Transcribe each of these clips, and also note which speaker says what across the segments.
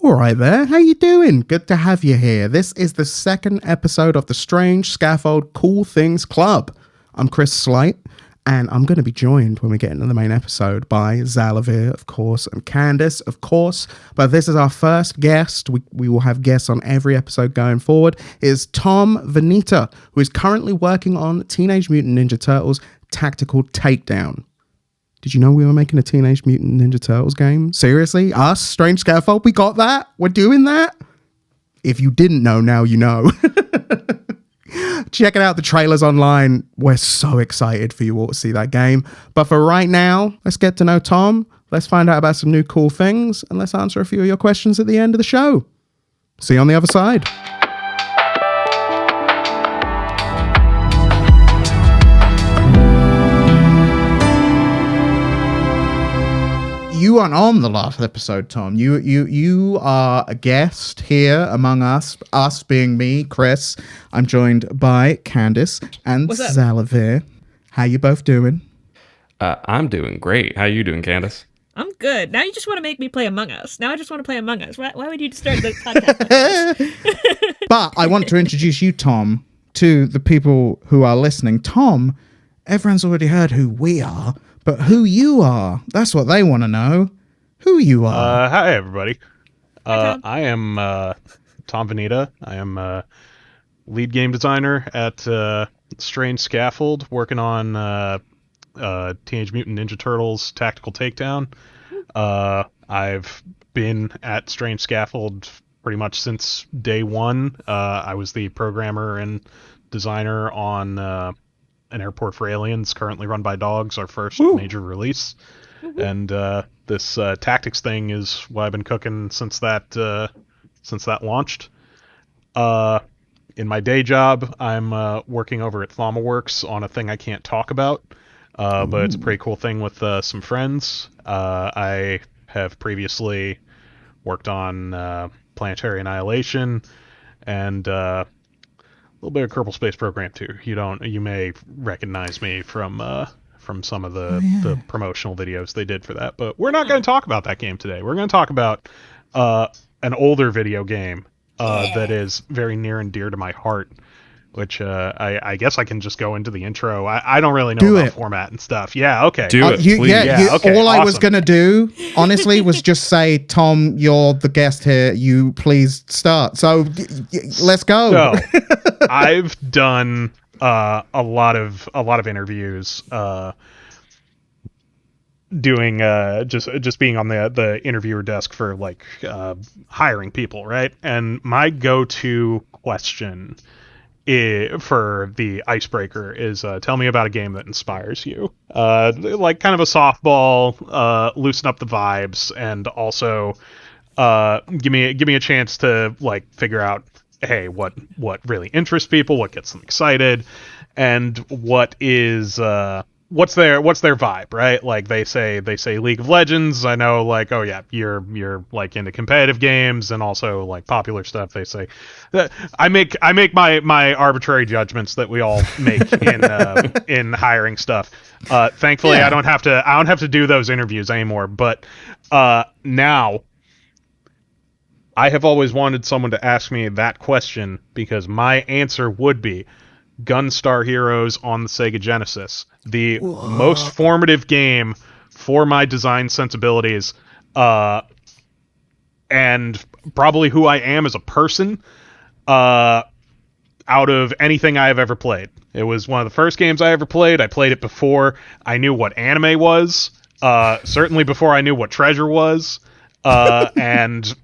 Speaker 1: All right there, how you doing? Good to have you here. This is the second episode of the Strange Scaffold Cool Things Club. I'm Chris Slight, and I'm going to be joined when we get into the main episode by Xalavier, of course, and Candace, of course. But this is our first guest. We will have guests on every episode going forward. It is Tom Vinita, who is currently working on Teenage Mutant Ninja Turtles Tactical Takedown. Did you know we were making a Teenage Mutant Ninja Turtles game? Seriously? Us? Strange Scaffold? We got that? We're doing that? If you didn't know, now you know. Check it out. The trailer's online. We're so excited for you all to see that game. But for right now, let's get to know Tom. Let's find out about some new cool things. And let's answer a few of your questions at the end of the show. See you on the other side. You aren't on the last episode, Tom. You are a guest here among us. Us being me, Chris. I'm joined by Candace and Xalavier. How you both doing?
Speaker 2: I'm doing great. How you doing, Candace?
Speaker 3: I'm good. Now you just want to make me play Among Us. Now I just want to play Among Us. Why would you start the podcast?
Speaker 1: But I want to introduce you, Tom, to the people who are listening. Tom, everyone's already heard who we are. But who you are, that's what they want to know. Who you are.
Speaker 4: Hi, everybody.
Speaker 3: Hi, Tom.
Speaker 4: I am Tom Vinita. I am lead game designer at Strange Scaffold, working on Teenage Mutant Ninja Turtles Tactical Takedown. I've been at Strange Scaffold pretty much since day one. I was the programmer and designer on An Airport for Aliens, currently run by dogs, our first major release. And this tactics thing is what I've been cooking since that launched. In my day job, I'm working over at ThaumaWorks on a thing I can't talk about, but it's a pretty cool thing with some friends. I have previously worked on Planetary Annihilation and a little bit of Kerbal Space Program too. You may recognize me from some of the promotional videos they did for that, but we're not going to talk about that game today. We're going to talk about an older video game that is very near and dear to my heart, which I guess I can just go into the intro. I don't really know about format and stuff. Yeah, okay.
Speaker 2: Do it, please.
Speaker 1: Okay, all I was going to do, honestly, was just say, Tom, you're the guest here. You please start. So let's go.
Speaker 4: So, I've done a lot of interviews, doing just being on the interviewer desk for like hiring people, right? And my go-to question for the icebreaker is tell me about a game that inspires you. Like kind of a softball, loosen up the vibes, and also give me a chance to like figure out, hey, what really interests people, what gets them excited, and what is what's their vibe, right? Like they say League of Legends. I know, like, oh yeah, you're like into competitive games and also like popular stuff. They say that I make my arbitrary judgments that we all make in hiring stuff. Thankfully, I don't have to do those interviews anymore. But now I have always wanted someone to ask me that question, because my answer would be Gunstar Heroes on the Sega Genesis, the most formative game for my design sensibilities, and probably who I am as a person, out of anything I have ever played. It was one of the first games I ever played. I played it before I knew what anime was, certainly before I knew what Treasure was, and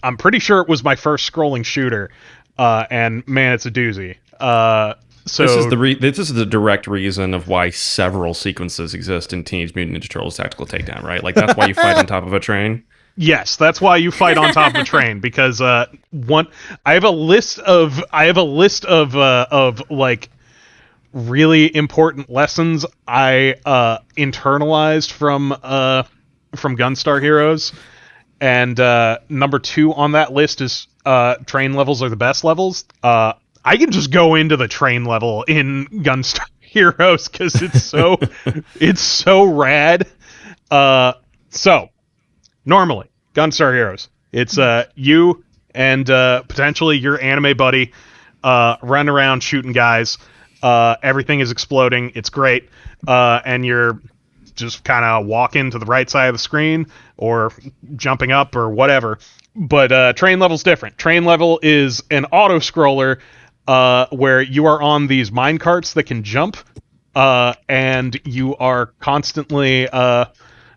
Speaker 4: I'm pretty sure it was my first scrolling shooter, and man, it's a doozy. So
Speaker 2: this is the direct reason of why several sequences exist in Teenage Mutant Ninja Turtles Tactical Takedown, right? Like that's why you fight on top of a train.
Speaker 4: Yes, that's why you fight on top of a train, because I have a list of like really important lessons I internalized from Gunstar Heroes. And number 2 on that list is train levels are the best levels. I can just go into the train level in Gunstar Heroes because it's so it's so rad. So normally Gunstar Heroes. It's you and potentially your anime buddy running around shooting guys. Everything is exploding. It's great. And you're just kind of walking to the right side of the screen or jumping up or whatever. But train level's different. Train level is an auto-scroller where you are on these minecarts that can jump, and you are constantly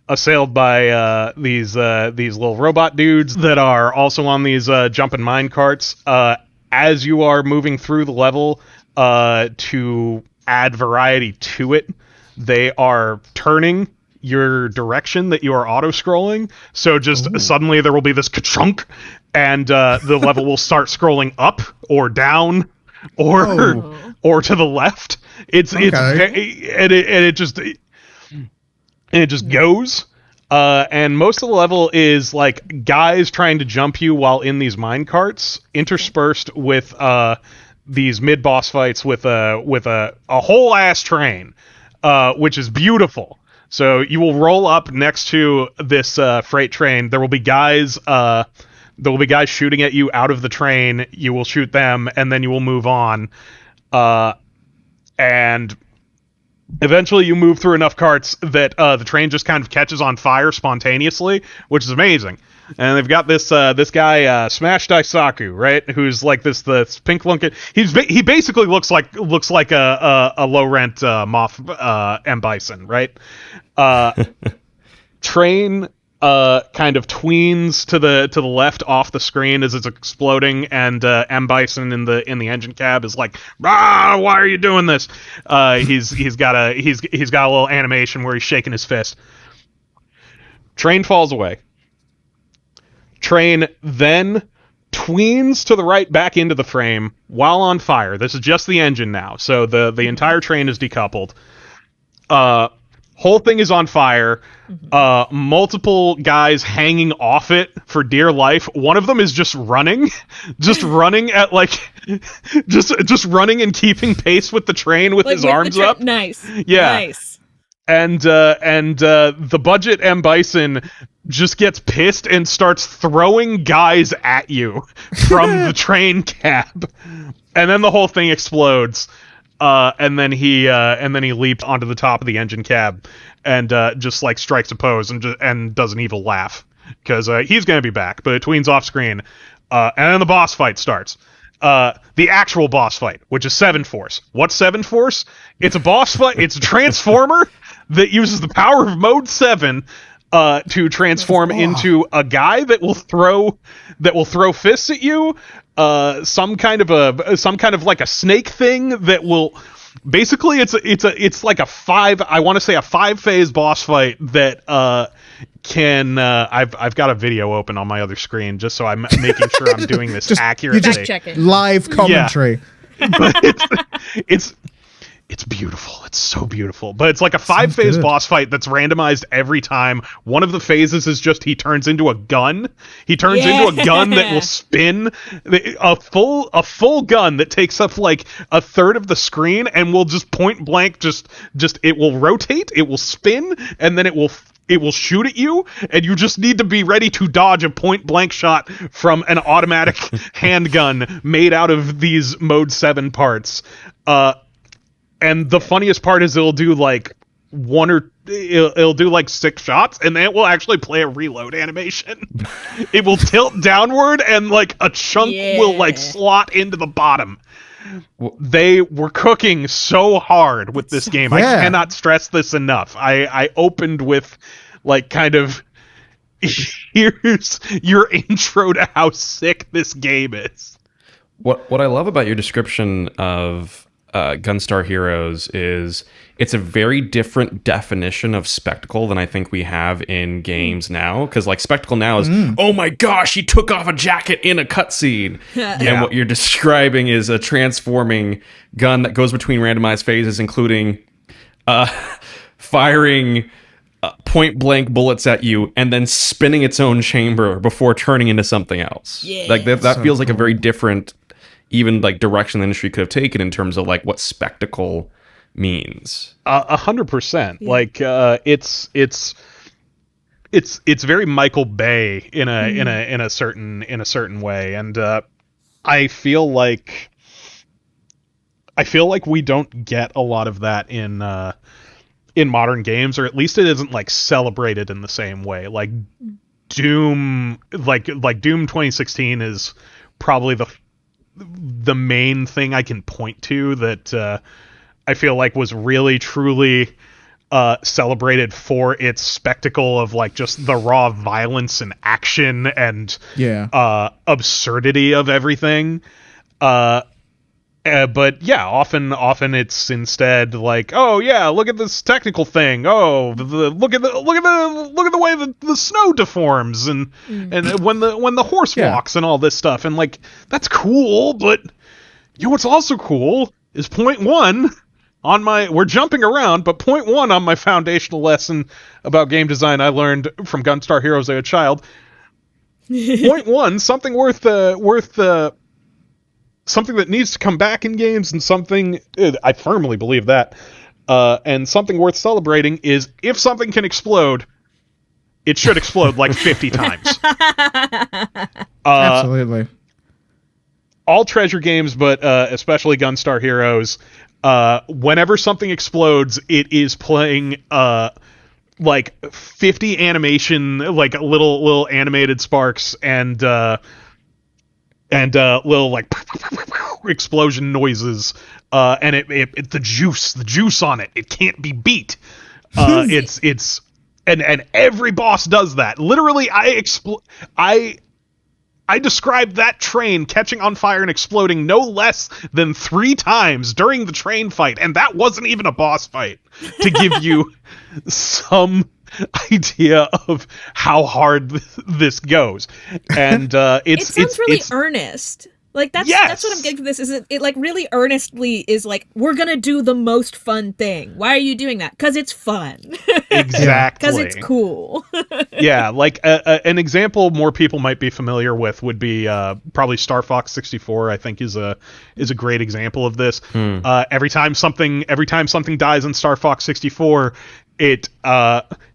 Speaker 4: assailed by these little robot dudes that are also on these jumping minecarts. As you are moving through the level to add variety to it, they are turning your direction that you are auto-scrolling. So just suddenly there will be this ka-chunk, and the level will start scrolling up or down or to the left. It just goes. And most of the level is like guys trying to jump you while in these minecarts, interspersed with these mid-boss fights with a whole ass train, which is beautiful. So you will roll up next to this freight train. There will be guys shooting at you out of the train. You will shoot them, and then you will move on. And eventually you move through enough carts that the train just kind of catches on fire spontaneously, which is amazing. And they've got this guy Smash Daisaku, right? Who's like this pink looking. He basically looks like a low rent Moth M Bison, right? Train kind of tweens to the left off the screen as it's exploding, and M Bison in the engine cab is like, why are you doing this? He's got a little animation where he's shaking his fist. Train falls away. Train then tweens to the right back into the frame while on fire. This is just the engine now, so the entire train is decoupled. Whole thing is on fire. Multiple guys hanging off it for dear life. One of them is just running at like just running and keeping pace with the train with his arms up.
Speaker 3: Nice.
Speaker 4: Yeah.
Speaker 3: Nice.
Speaker 4: And the budget M Bison just gets pissed and starts throwing guys at you from the train cab, and then the whole thing explodes. And then he leaps onto the top of the engine cab and just like strikes a pose and does an evil laugh because he's gonna be back, but it tweens off screen. And then the boss fight starts. The actual boss fight, which is Seven Force. What's Seven Force? It's a boss fight. It's a transformer that uses the power of Mode 7 to transform into a guy that will throw fists at you. Some kind of like a snake thing that will basically it's like a 5-phase boss fight that can I've got a video open on my other screen just so I'm making sure I'm doing this accurately.
Speaker 1: You just
Speaker 3: check it.
Speaker 1: Live commentary.
Speaker 4: Yeah. But it's beautiful. It's so beautiful. But it's like a 5-phase boss fight that's randomized every time. One of the phases is just he turns into a gun. He turns into a gun that will spin. A full gun that takes up like a third of the screen and will just point blank just it will rotate, it will spin, and then it will shoot at you, and you just need to be ready to dodge a point-blank shot from an automatic handgun made out of these Mode 7 parts. And the funniest part is it'll do like it'll do like 6 shots, and then it will actually play a reload animation. It will tilt downward, and like a chunk will like slot into the bottom. They were cooking so hard with this game.
Speaker 1: Yeah.
Speaker 4: I cannot stress this enough. I opened with like kind of here's your intro to how sick this game is.
Speaker 2: What I love about your description of Gunstar Heroes is it's a very different definition of spectacle than I think we have in games now. Because like spectacle now is, oh my gosh, he took off a jacket in a cutscene. And what you're describing is a transforming gun that goes between randomized phases, including firing point blank bullets at you and then spinning its own chamber before turning into something else.
Speaker 3: Yeah.
Speaker 2: Like that feels like a very different even like direction the industry could have taken in terms of like what spectacle means.
Speaker 4: 100%. Like it's very Michael Bay in a certain way, and I feel like we don't get a lot of that in modern games, or at least it isn't like celebrated in the same way. Like Doom, like Doom 2016 is probably the main thing I can point to that I feel like was really truly celebrated for its spectacle of like just the raw violence and action and absurdity of everything. But yeah, often it's instead like, oh yeah, look at this technical thing. Oh, look at the way the snow deforms and when the horse walks and all this stuff, and like that's cool. But you know what's also cool is point one. We're jumping around, but point one on my foundational lesson about game design I learned from Gunstar Heroes as a child. Point one, something something that needs to come back in games, and something I firmly believe that, and something worth celebrating is if something can explode, it should explode like 50 times.
Speaker 1: Absolutely.
Speaker 4: All treasure games, but especially Gunstar Heroes. Whenever something explodes, it is playing like 50 animation, like little animated sparks and little like explosion noises, and it the juice on it. It can't be beat. It's and every boss does that. Literally, I described that train catching on fire and exploding no less than 3 times during the train fight, and that wasn't even a boss fight, to give you some idea of how hard this goes. And
Speaker 3: it sounds really earnest. Like that's what I'm getting from this. Is it like really earnestly is like, we're gonna do the most fun thing. Why are you doing that? Because it's fun.
Speaker 4: Exactly.
Speaker 3: Because it's cool.
Speaker 4: Yeah, like an example more people might be familiar with would be probably Star Fox 64. I think is a great example of this. Every time something dies in Star Fox 64, it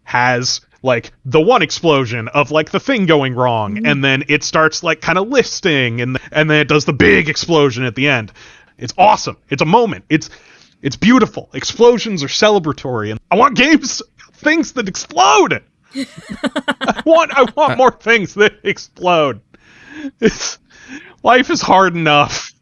Speaker 4: has like the one explosion of like the thing going wrong, and then it starts like kind of listing, and then it does the big explosion at the end. It's awesome. It's a moment. It's beautiful. Explosions are celebratory, and I want things that explode. I want more things that explode. Life is hard enough.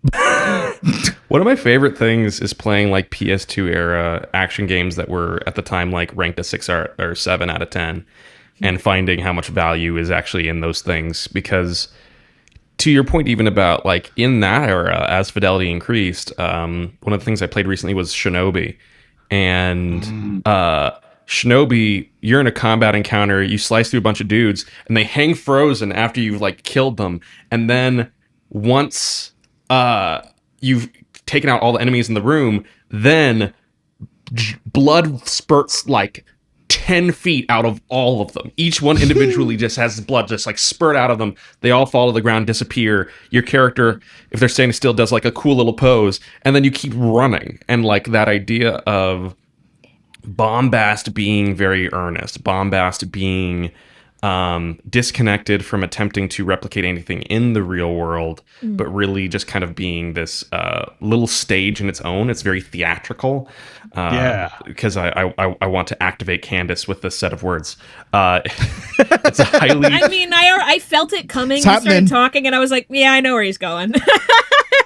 Speaker 2: One of my favorite things is playing like PS2 era action games that were at the time like ranked a 6 or 7 out of 10, and finding how much value is actually in those things. Because to your point, even about like in that era, as fidelity increased, one of the things I played recently was Shinobi, and Shinobi, you're in a combat encounter, you slice through a bunch of dudes, and they hang frozen after you've like killed them, and then once you've taken out all the enemies in the room, then blood spurts like 10 feet out of all of them. Each one individually just has blood just like spurt out of them. They all fall to the ground, disappear. Your character, if they're standing still, does like a cool little pose, and then you keep running. And like that idea of bombast being very earnest, bombast being disconnected from attempting to replicate anything in the real world, but really just kind of being this little stage in its own. It's very theatrical. Because I want to activate Candace with this set of words. It's a highly...
Speaker 3: I mean, I felt it coming. He started talking, and I was like, yeah, I know where he's going.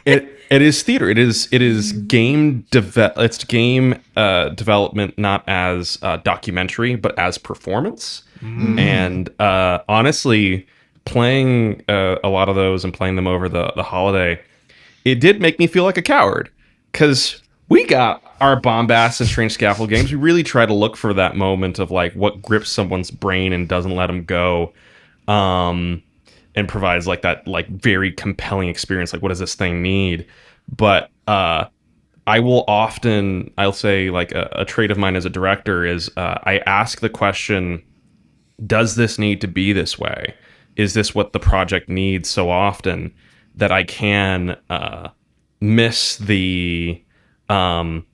Speaker 2: It is theater. It is game development, not as documentary, but as performance. And honestly, playing a lot of those and playing them over the holiday, it did make me feel like a coward, because we got our bombast and strange scaffold games. We really try to look for that moment of like what grips someone's brain and doesn't let them go, and provides like that like very compelling experience. Like, what does this thing need? But I'll say like a trait of mine as a director is I ask the question, does this need to be this way? Is this what the project needs so often that I can miss the... but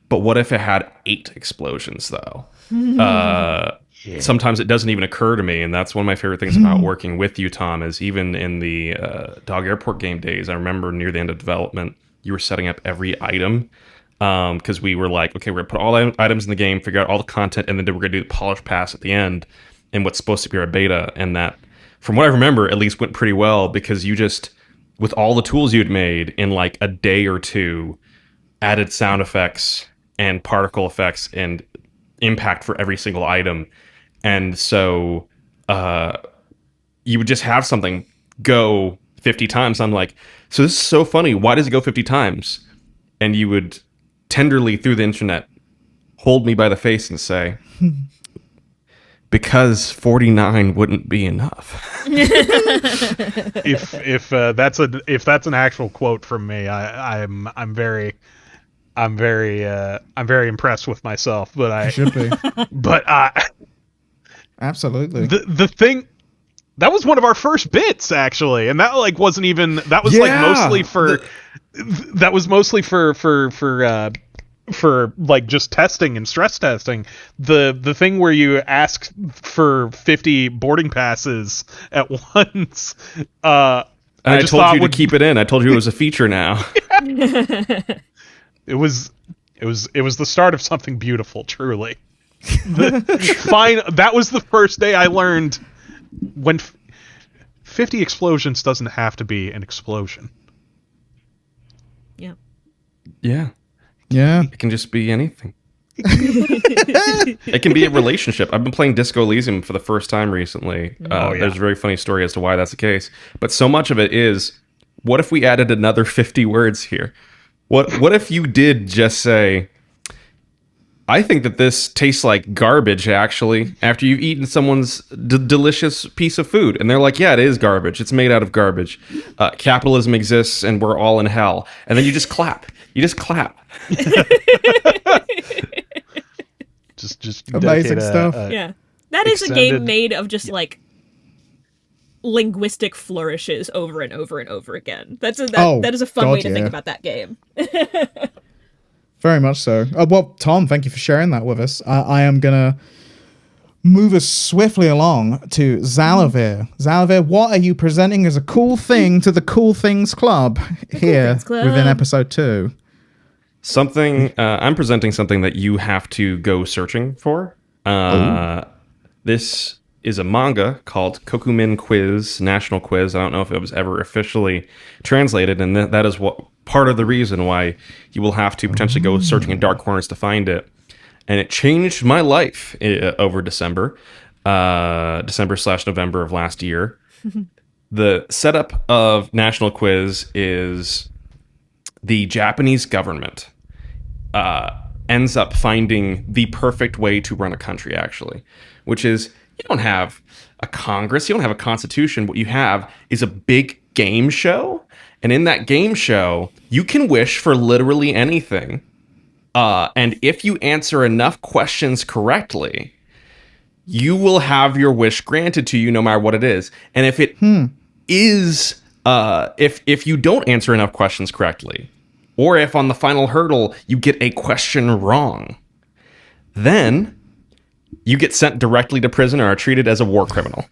Speaker 2: what if it had 8 explosions, though? sometimes it doesn't even occur to me. And that's one of my favorite things about working with you, Tom, is even in the Dog Airport game days, I remember near the end of development, you were setting up every item. Because we were like, okay, we're going to put all the items in the game, figure out all the content, and then we're going to do the polish pass at the end and what's supposed to be our beta. And that, from what I remember, at least went pretty well because you just, with all the tools you'd made in like a day or two, added sound effects and particle effects and impact for every single item. And so you would just have something go 50 times. I'm like, so this is so funny. Why does it go 50 times? And you would tenderly through the internet hold me by the face and say, because 49 wouldn't be enough.
Speaker 4: If that's an actual quote from me, I'm very impressed with myself. But I
Speaker 1: should be.
Speaker 4: But
Speaker 1: absolutely.
Speaker 4: The thing that was one of our first bits actually, and that like wasn't even that was like mostly for that was mostly for like just testing and stress testing. The thing where you ask for 50 boarding passes at once.
Speaker 2: I told you to keep it in. I told you it was a feature now.
Speaker 4: It was the start of something beautiful, truly. That was the first day I learned when 50 explosions doesn't have to be an explosion.
Speaker 3: Yeah.
Speaker 2: Yeah.
Speaker 1: Yeah.
Speaker 2: It can just be anything. It can be a relationship. I've been playing Disco Elysium for the first time recently. There's a very funny story as to why that's the case. But so much of it is, what if we added another 50 words here? What if you did just say, I think that this tastes like garbage, actually, after you've eaten someone's delicious piece of food. And they're like, yeah, it is garbage. It's made out of garbage. Capitalism exists and we're all in hell. And then you just clap. You just clap.
Speaker 4: just
Speaker 1: amazing stuff.
Speaker 3: Yeah. That is a game made of just like linguistic flourishes over and over and over again. That is a fun way to think about that game.
Speaker 1: Very much so. Well, Tom, thank you for sharing that with us. I am going to move us swiftly along to Xalavier. Xalavier, what are you presenting as a cool thing to the Cool Things Club here within episode 2?
Speaker 2: I'm presenting something that you have to go searching for. This is a manga called Kokumin Quiz, National Quiz. I don't know if it was ever officially translated, and that is what part of the reason why you will have to potentially go searching in dark corners to find it. And it changed my life over December / November of last year. The setup of National Quiz is the Japanese government ends up finding the perfect way to run a country, actually, which is you don't have a Congress, you don't have a constitution. What you have is a big game show. And in that game show, you can wish for literally anything. And if you answer enough questions correctly, you will have your wish granted to you no matter what it is. And if it is, if you don't answer enough questions correctly, or if on the final hurdle you get a question wrong, then you get sent directly to prison or are treated as a war criminal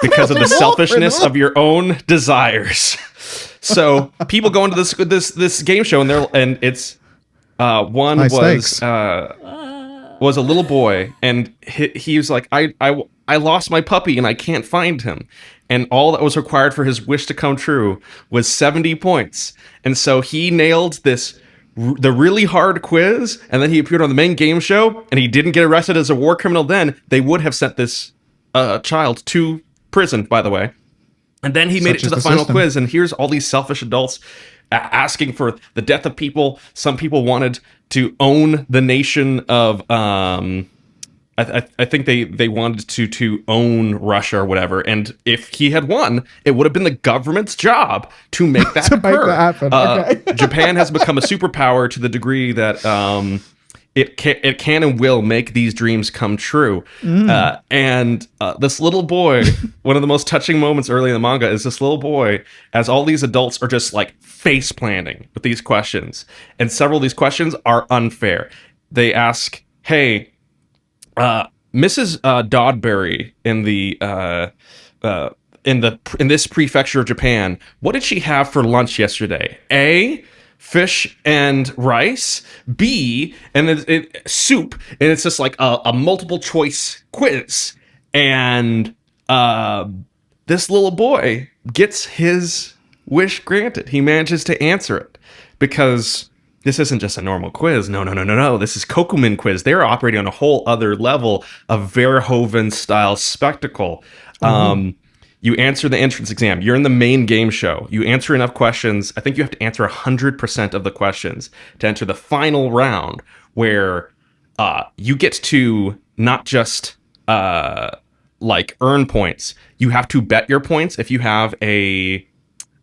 Speaker 2: because of the selfishness of your own desires. So people go into this game show and it's one was a little boy, and he was like, I lost my puppy and I can't find him. And all that was required for his wish to come true was 70 points. And so he nailed the really hard quiz, and then he appeared on the main game show, and he didn't get arrested as a war criminal then. They would have sent this child to prison, by the way. And then he made it to the final quiz, and here's all these selfish adults asking for the death of people. Some people wanted to own the nation of... I think they wanted to own Russia or whatever, and if he had won, it would have been the government's job to make that occur.
Speaker 1: Make that happen. Okay.
Speaker 2: Japan has become a superpower to the degree that it can and will make these dreams come true. And this little boy, one of the most touching moments early in the manga is this little boy, as all these adults are just like face planting with these questions, and several of these questions are unfair. They ask, "Hey, Mrs. Dodberry in this prefecture of Japan, what did she have for lunch yesterday? A, fish and rice. B, and it soup, and it's just like a multiple choice quiz. And this little boy gets his wish granted. He manages to answer it because this isn't just a normal quiz. No. This is Kokumin quiz. They're operating on a whole other level of Verhoeven-style spectacle. You answer the entrance exam. You're in the main game show. You answer enough questions. I think you have to answer 100% of the questions to enter the final round, where you get to not just earn points. You have to bet your points if you have a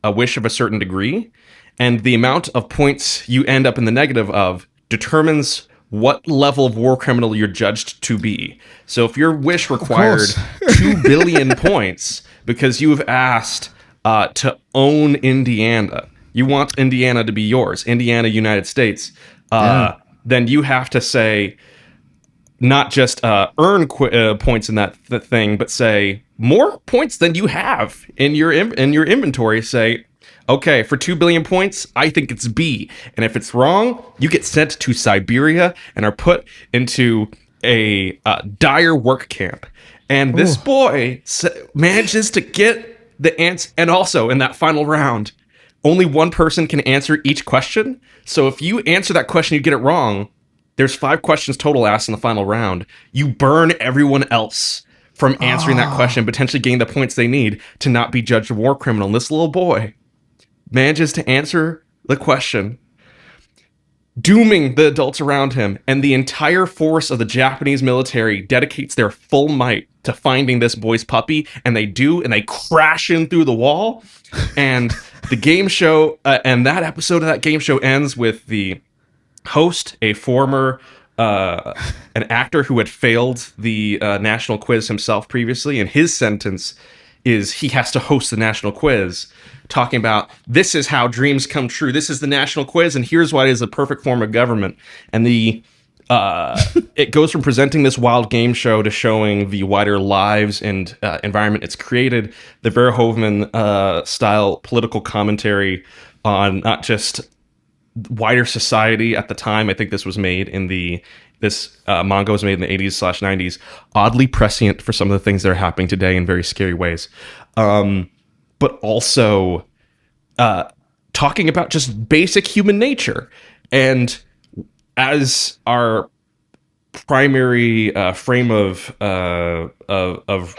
Speaker 2: wish of a certain degree. And the amount of points you end up in the negative of determines what level of war criminal you're judged to be. So if your wish required 2 billion points because you've asked to own Indiana, you want Indiana to be yours, Indiana, United States, then you have to say, not just earn points in that thing, but say more points than you have in your inventory. Say, okay, for 2 billion points, I think it's B. And if it's wrong, you get sent to Siberia and are put into a dire work camp. And this boy manages to get the answer. And also, in that final round, only one person can answer each question. So if you answer that question, you get it wrong, there's 5 questions total asked in the final round. You burn everyone else from answering that question, potentially getting the points they need to not be judged a war criminal. And this little boy manages to answer the question, dooming the adults around him, and the entire force of the Japanese military dedicates their full might to finding this boy's puppy, and they do, and they crash in through the wall, and the game show, and that episode of that game show ends with the host, a former an actor who had failed the national quiz himself previously, and his sentence is he has to host the national quiz, talking about this is how dreams come true. This is the national quiz, and here's why it is the perfect form of government. And it goes from presenting this wild game show to showing the wider lives and environment it's created, the Verhoeven style political commentary on not just wider society at the time. I think this was made in this manga was made in the 80s/90s, oddly prescient for some of the things that are happening today in very scary ways. But also talking about just basic human nature. And as our primary frame of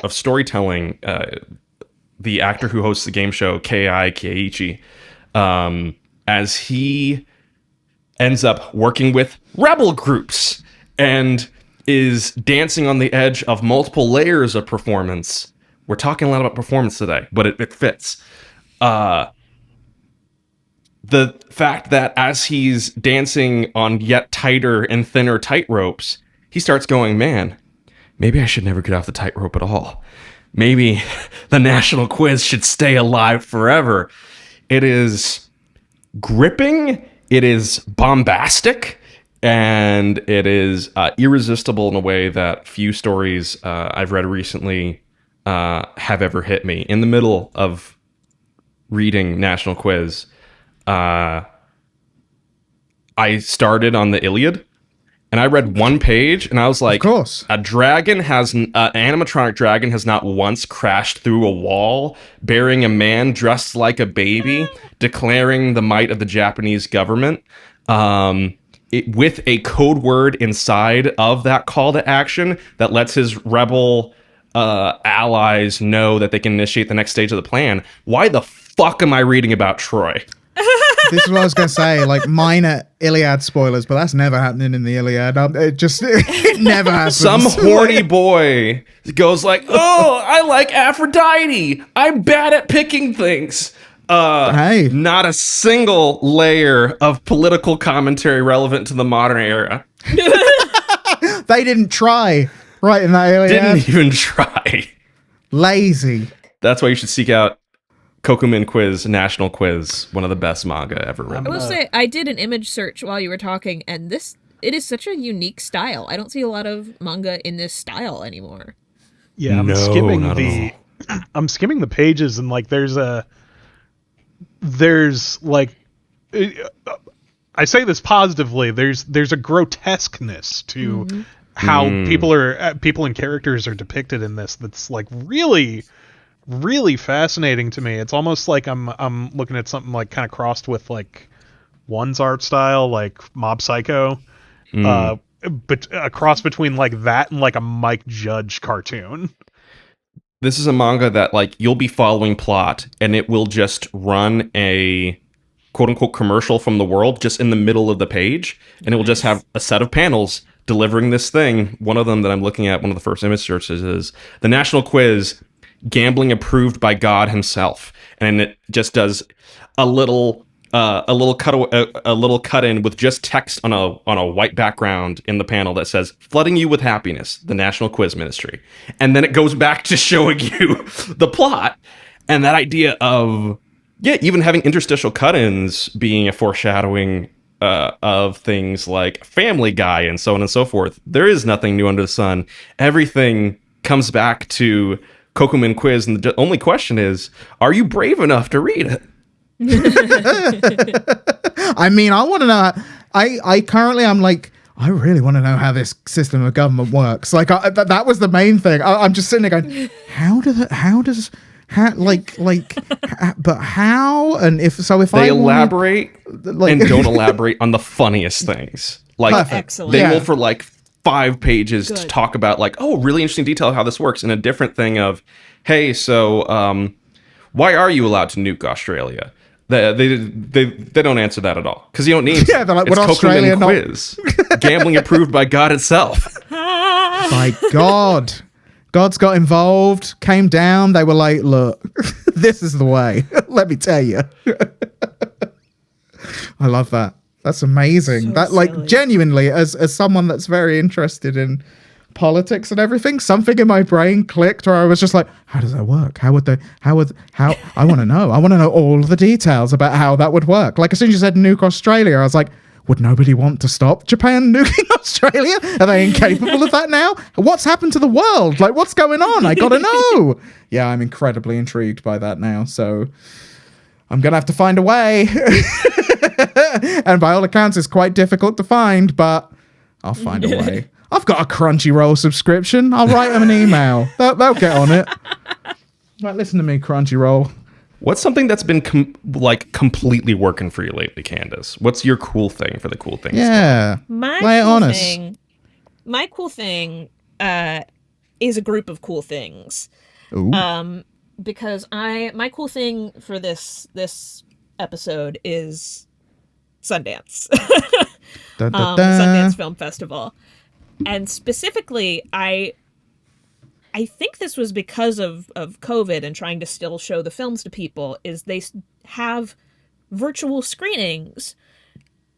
Speaker 2: storytelling, the actor who hosts the game show, Kei Keiichi, as he ends up working with rebel groups and is dancing on the edge of multiple layers of performance. We're talking a lot about performance today, but it fits. The fact that as he's dancing on yet tighter and thinner tightropes, he starts going, man, maybe I should never get off the tightrope at all. Maybe the national quiz should stay alive forever. It is gripping, it is bombastic, and it is irresistible in a way that few stories I've read recently have ever hit me. In the middle of reading National Quiz, I started on the Iliad, and I read one page, and I was like,
Speaker 1: of course.
Speaker 2: An animatronic dragon has not once crashed through a wall, bearing a man dressed like a baby, declaring the might of the Japanese government, with a code word inside of that call to action that lets his rebel allies know that they can initiate the next stage of the plan. Why the fuck am I reading about Troy?
Speaker 1: This is what I was going to say, like minor Iliad spoilers, but that's never happening in the Iliad. It never happens.
Speaker 2: Some horny boy goes like, oh, I like Aphrodite. I'm bad at picking things.
Speaker 1: Hey.
Speaker 2: Not a single layer of political commentary relevant to the modern era.
Speaker 1: They didn't try right in that Iliad.
Speaker 2: Didn't even try.
Speaker 1: Lazy.
Speaker 2: That's why you should seek out Kokumin Quiz, National Quiz, one of the best manga ever written.
Speaker 3: I will say, I did an image search while you were talking, and this is such a unique style. I don't see a lot of manga in this style anymore.
Speaker 4: Yeah, I'm skimming the pages, and like there's like, I say this positively, there's a grotesqueness to how people and characters are depicted in this that's like really, really fascinating to me. It's almost like I'm looking at something like kind of crossed with like one's art style, like Mob Psycho, but a cross between like that and like a Mike Judge cartoon.
Speaker 2: This is a manga that like you'll be following plot and it will just run a quote unquote commercial from the world just in the middle of the page, and it will just have a set of panels delivering this thing. One of them that I'm looking at, one of the first image searches, is the national quiz, gambling approved by God himself, and it just does a little cut in with just text on a white background in the panel that says "flooding you with happiness, the National Quiz Ministry," and then it goes back to showing you the plot, and that idea of even having interstitial cut-ins being a foreshadowing of things like Family Guy and so on and so forth. There is nothing new under the sun. Everything comes back to Kokumin quiz, and the only question is, are you brave enough to read it?
Speaker 1: I mean, I want to know. I currently, I'm like, I really want to know how this system of government works. Like, that was the main thing. I'm just sitting there going, but how? And if
Speaker 2: they elaborate and don't elaborate on the funniest things. Like,
Speaker 3: excellent.
Speaker 2: They will for like 5 pages to talk about like, oh, really interesting detail of how this works, and a different thing of, hey, so why are you allowed to nuke Australia? They don't answer that at all, because you don't need to.
Speaker 1: Yeah, they're like,
Speaker 2: it's
Speaker 1: what Australia
Speaker 2: quiz. Gambling approved by God itself.
Speaker 1: By God. God's got involved, came down. They were like, look, this is the way. Let me tell you. I love that. That's amazing.
Speaker 3: So
Speaker 1: that, like,
Speaker 3: silly.
Speaker 1: genuinely, as someone that's very interested in politics and everything, something in my brain clicked where I was just like, how does that work? How I want to know. I want to know all of the details about how that would work. Like, as soon as you said nuke Australia, I was like, would nobody want to stop Japan nuking Australia? Are they incapable of that now? What's happened to the world? Like, what's going on? I gotta know. Yeah, I'm incredibly intrigued by that now. So I'm gonna have to find a way. And by all accounts, it's quite difficult to find, but I'll find a way. I've got a Crunchyroll subscription. I'll write them an email. They'll get on it. Right, listen to me, Crunchyroll.
Speaker 2: What's something that's been completely working for you lately, Candace? What's your cool thing for the cool things?
Speaker 1: Yeah, lay it on us.
Speaker 3: My cool thing is a group of cool things.
Speaker 1: Ooh.
Speaker 3: Because my cool thing for this episode is Sundance.
Speaker 1: Da, da, da.
Speaker 3: Sundance Film Festival. And specifically, I think this was because of COVID and trying to still show the films to people, is they have virtual screenings.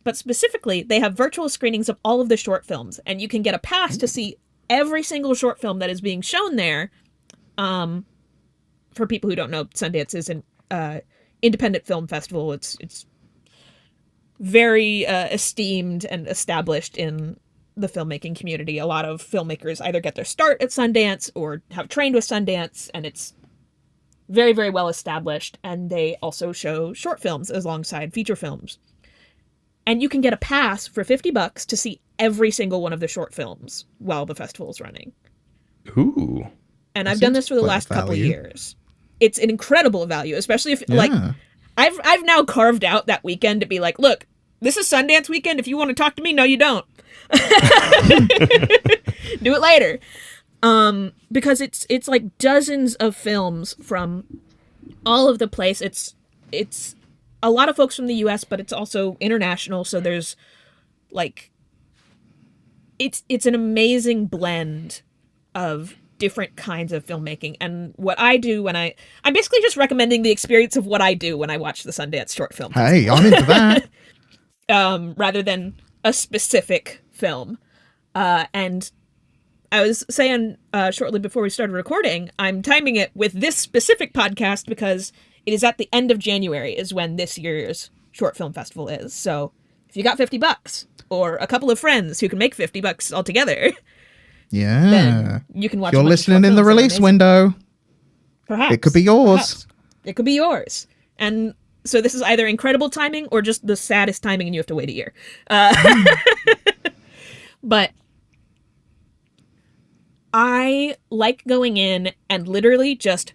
Speaker 3: But specifically, they have virtual screenings of all of the short films. And you can get a pass to see every single short film that is being shown there. For people who don't know, Sundance is an independent film festival. It's very esteemed and established in the filmmaking community. A lot of filmmakers either get their start at Sundance or have trained with Sundance, and it's very, very well established. And they also show short films alongside feature films. And you can get a pass for $50 to see every single one of the short films while the festival is running.
Speaker 2: Ooh.
Speaker 3: And I've done this for the last couple of years. It's an incredible value, especially if like I've now carved out that weekend to be like, look, this is Sundance weekend. If you want to talk to me, no, you don't. Do it later. Because it's like dozens of films from all of the place. It's a lot of folks from the US, but it's also international. So there's like, it's an amazing blend of different kinds of filmmaking. And what I do when I'm basically just recommending the experience of what I do when I watch the Sundance short film.
Speaker 1: Hey, I'm into that.
Speaker 3: Rather than a specific film. And I was saying shortly before we started recording, I'm timing it with this specific podcast because it is at the end of January is when this year's short film festival is. So if you got $50 or a couple of friends who can make $50 altogether,
Speaker 1: Yeah.
Speaker 3: then you can watch.
Speaker 1: If you're listening in the release window,
Speaker 3: perhaps
Speaker 1: it could be yours.
Speaker 3: Perhaps. It could be yours. And so this is either incredible timing or just the saddest timing, and you have to wait a year. But I like going in and literally just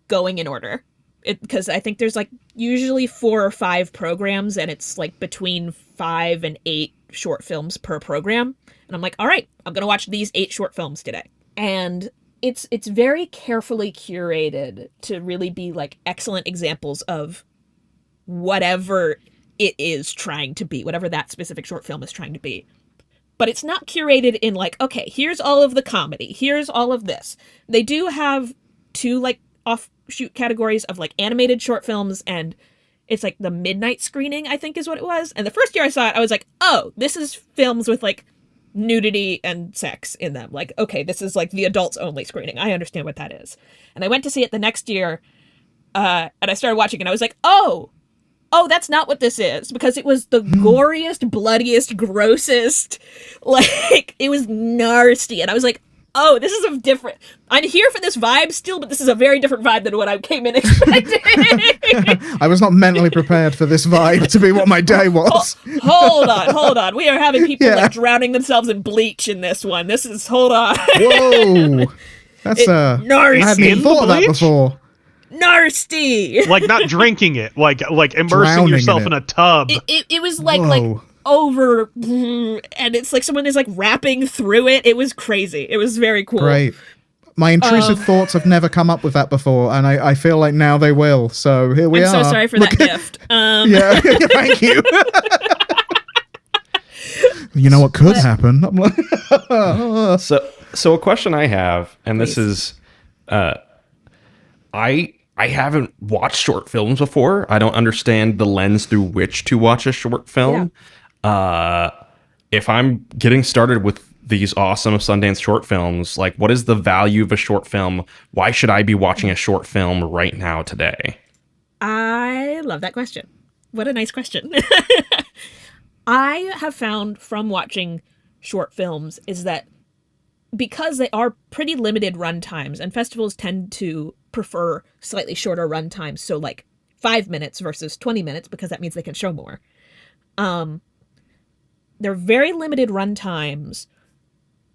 Speaker 3: going in order. Because I think there's like usually 4 or 5 programs, and it's like between 5 and 8 short films per program. And I'm like, all right, I'm going to watch these 8 short films today. And it's very carefully curated to really be like excellent examples of whatever it is trying to be, whatever that specific short film is trying to be. But it's not curated in like, okay, here's all of the comedy, here's all of this. They do have 2 like offshoot categories of like animated short films, and it's like the midnight screening, I think is what it was. And the first year I saw it, I was like, oh, this is films with like nudity and sex in them. Like, okay, this is like the adults only screening. I understand what that is. And I went to see it the next year, and I started watching, and I was like, oh, that's not what this is, because it was the goriest, bloodiest, grossest, like, it was nasty. And I was like, oh, this is a different, I'm here for this vibe still, but this is a very different vibe than what I came in expecting.
Speaker 1: I was not mentally prepared for this vibe to be what my day was.
Speaker 3: Hold on. We are having people like drowning themselves in bleach in this one. This is, hold on.
Speaker 1: Whoa. That's I hadn't even thought of that before.
Speaker 3: Nasty.
Speaker 4: Like not drinking it, like immersing
Speaker 1: Drowning
Speaker 4: yourself in a tub.
Speaker 3: It was like over, and it's like someone is like rapping through it. It was crazy. It was very cool.
Speaker 1: Great. My intrusive thoughts have never come up with that before, and I feel like now they will. So here we are.
Speaker 3: I'm so sorry for that gift.
Speaker 1: Yeah, thank you. You know what could happen? I'm like,
Speaker 2: So a question I have, and this is, I haven't watched short films before. I don't understand the lens through which to watch a short film. If I'm getting started with these awesome Sundance short films, like, what is the value of a short film? Why should I be watching a short film right now today?
Speaker 3: I love that question. What a nice question. I have found from watching short films is that because they are pretty limited runtimes, and festivals tend to prefer slightly shorter runtimes, so like 5 minutes versus 20 minutes, because that means they can show more. Their very limited runtimes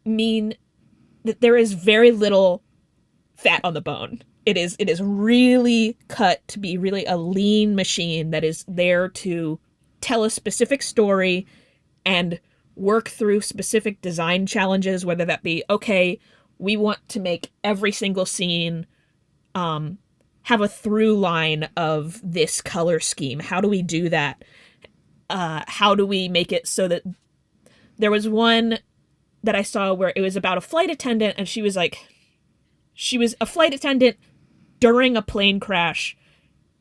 Speaker 3: mean that there is very little fat on the bone. It is really cut to be really a lean machine that is there to tell a specific story and work through specific design challenges, whether that be, okay, we want to make every single scene have a through line of this color scheme. How do we do that? How do we make it so that there was one that I saw where it was about a flight attendant, and she was a flight attendant during a plane crash,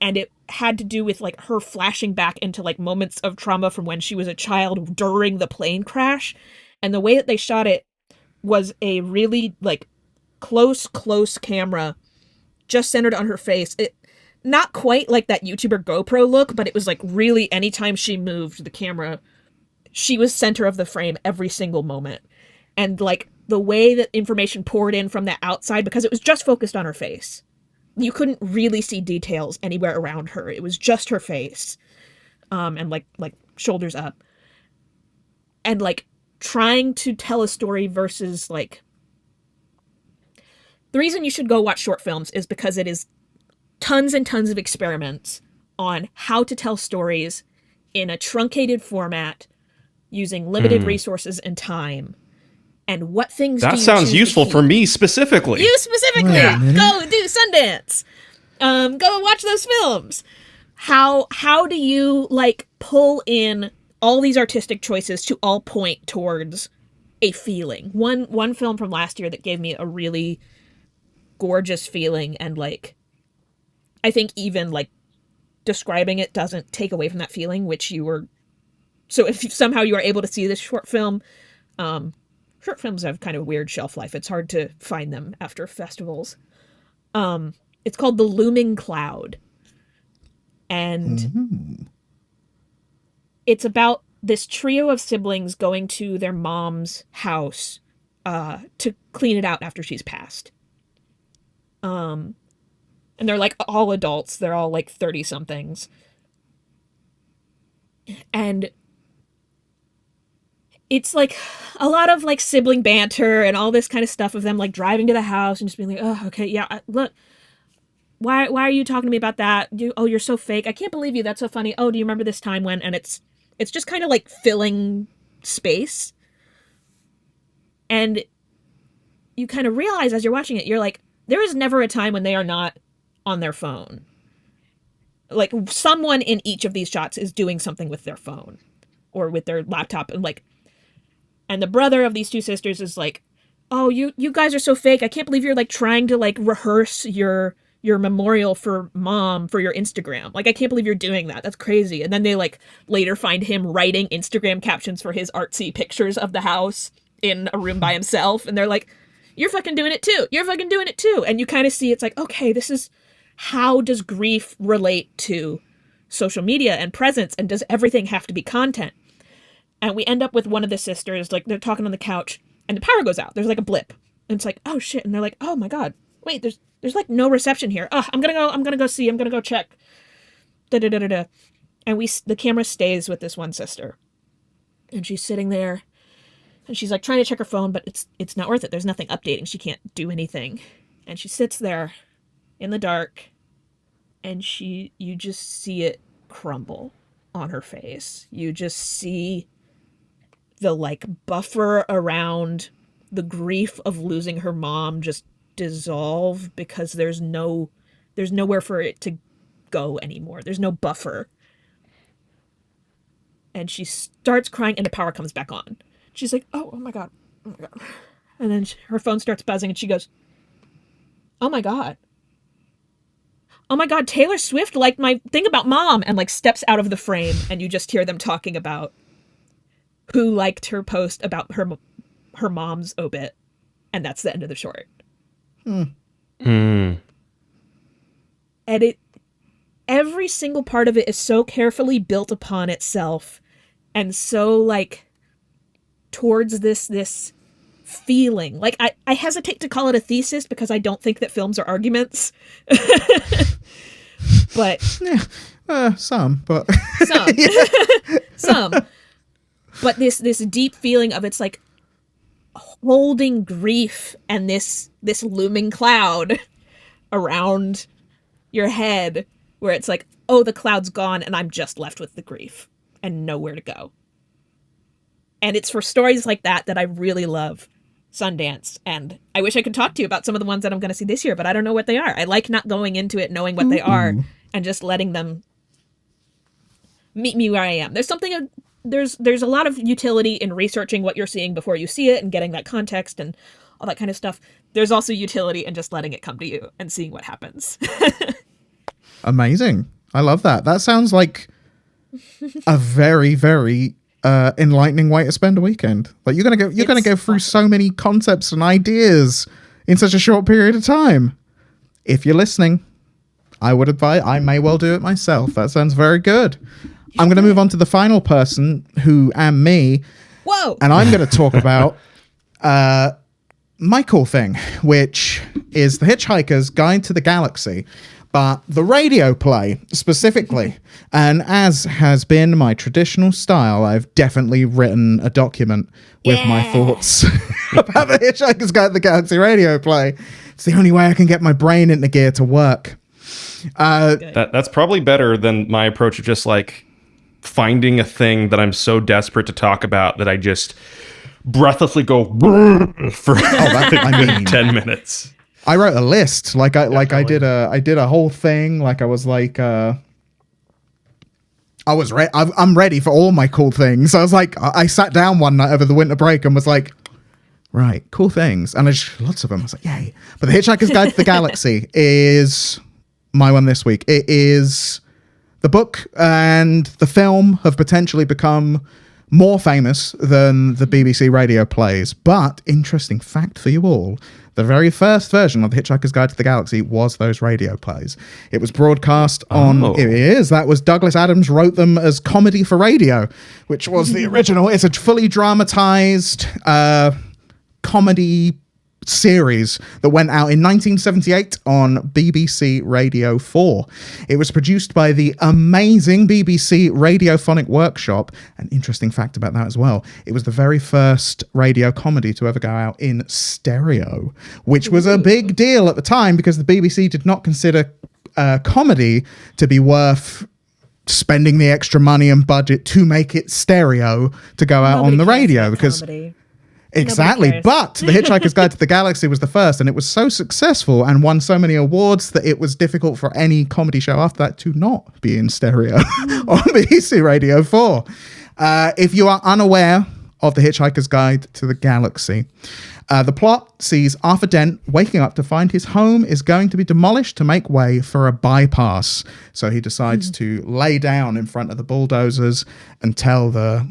Speaker 3: and it had to do with like her flashing back into like moments of trauma from when she was a child during the plane crash. And the way that they shot it was a really like close camera just centered on her face. It not quite like that YouTuber GoPro look, but it was like really anytime she moved the camera, she was center of the frame every single moment. And like the way that information poured in from the outside, because it was just focused on her face, you couldn't really see details anywhere around her. It was just her face, and like shoulders up, and like trying to tell a story versus like. The reason you should go watch short films is because it is tons and tons of experiments on how to tell stories in a truncated format using limited resources and time. And what things
Speaker 2: that
Speaker 3: do you
Speaker 2: sounds
Speaker 3: choose
Speaker 2: useful
Speaker 3: to
Speaker 2: for me specifically.
Speaker 3: You specifically. Go do Sundance. Go and watch those films. How do you like pull in all these artistic choices to all point towards a feeling? One film from last year that gave me a really gorgeous feeling, and like I think even like describing it doesn't take away from that feeling, which you were. So if somehow you are able to see this short film, short films have kind of weird shelf life. It's hard to find them after festivals. It's called The Looming Cloud. And it's about this trio of siblings going to their mom's house to clean it out after she's passed. And they're like all adults. They're all like 30 somethings. And it's like a lot of like sibling banter and all this kind of stuff of them like driving to the house and just being like, oh, okay, yeah, look, why are you talking to me about that? You're so fake. I can't believe you. That's so funny. Oh, do you remember this time when? And it's just kind of like filling space. And you kind of realize as you're watching it, you're like, there is never a time when they are not on their phone. Like someone in each of these shots is doing something with their phone or with their laptop, and the brother of these two sisters is like, oh, you guys are so fake. I can't believe you're like trying to like rehearse your memorial for mom for your Instagram. Like, I can't believe you're doing that. That's crazy. And then they like later find him writing Instagram captions for his artsy pictures of the house in a room by himself. And they're like, you're fucking doing it too. You're fucking doing it too. And you kind of see it's like, okay, this is, how does grief relate to social media and presence? And does everything have to be content? And we end up with one of the sisters, like they're talking on the couch and the power goes out. There's like a blip. And it's like, oh shit. And they're like, oh my God, wait, there's like no reception here. Oh, I'm gonna go check. And the camera stays with this one sister. And she's sitting there and she's like trying to check her phone, but it's not worth it. There's nothing updating. She can't do anything. And she sits there in the dark and you just see it crumble on her face. You just see the like buffer around the grief of losing her mom just dissolve because there's nowhere for it to go anymore. There's no buffer. And she starts crying and the power comes back on. She's like, oh my God. And then her phone starts buzzing and she goes, oh my God, Taylor Swift liked my thing about mom, and like steps out of the frame and you just hear them talking about who liked her post about her mom's obit. And that's the end of the short. And every single part of it is so carefully built upon itself and so like towards this feeling. Like I hesitate to call it a thesis because I don't think that films are arguments. But
Speaker 1: some.
Speaker 3: Some. But this deep feeling of it's like holding grief and this looming cloud around your head where it's like, oh, the cloud's gone and I'm just left with the grief and nowhere to go. And it's for stories like that I really love Sundance. And I wish I could talk to you about some of the ones that I'm going to see this year, but I don't know what they are. I like not going into it knowing what they are and just letting them meet me where I am. There's a lot of utility in researching what you're seeing before you see it and getting that context and all that kind of stuff. There's also utility in just letting it come to you and seeing what happens.
Speaker 1: Amazing. I love that. That sounds like a very, very enlightening way to spend a weekend. Like you're gonna go through so many concepts and ideas in such a short period of time. If you're listening, I would advise, I may well do it myself. That sounds very good. I'm going to move on to the final person, who am me.
Speaker 3: Whoa!
Speaker 1: And I'm going to talk about my cool thing, which is The Hitchhiker's Guide to the Galaxy, but the radio play specifically. And as has been my traditional style, I've definitely written a document with my thoughts about The Hitchhiker's Guide to the Galaxy radio play. It's the only way I can get my brain into gear to work.
Speaker 2: That's probably better than my approach of just like finding a thing that I'm so desperate to talk about that I just breathlessly go for 10 minutes.
Speaker 1: I wrote a list. I did a whole thing. Like I was like, I'm ready for all my cool things. I was like, I sat down one night over the winter break and was like, right, cool things. And I just, lots of them. I was like, yay. But The Hitchhiker's Guide to the Galaxy is my one this week. It is the book and the film have potentially become more famous than the BBC radio plays. But interesting fact for you all, the The very first version of The Hitchhiker's Guide to the Galaxy was those radio plays. It was broadcast on...
Speaker 2: Oh.
Speaker 1: It is. That was Douglas Adams wrote them as comedy for radio, which was the original. It's a fully dramatized comedy series that went out in 1978 on BBC Radio 4. It was produced by the amazing BBC Radiophonic Workshop. An interesting fact about that as well. It was the very first radio comedy to ever go out in stereo, which was a big deal at the time because the BBC did not consider comedy to be worth spending the extra money and budget to make it stereo to go out on the radio because
Speaker 3: comedy.
Speaker 1: Exactly. But The Hitchhiker's Guide to the Galaxy was the first, and it was so successful and won so many awards that it was difficult for any comedy show after that to not be in stereo on BBC Radio 4. If you are unaware of The Hitchhiker's Guide to the Galaxy, the plot sees Arthur Dent waking up to find his home is going to be demolished to make way for a bypass. So he decides to lay down in front of the bulldozers and tell the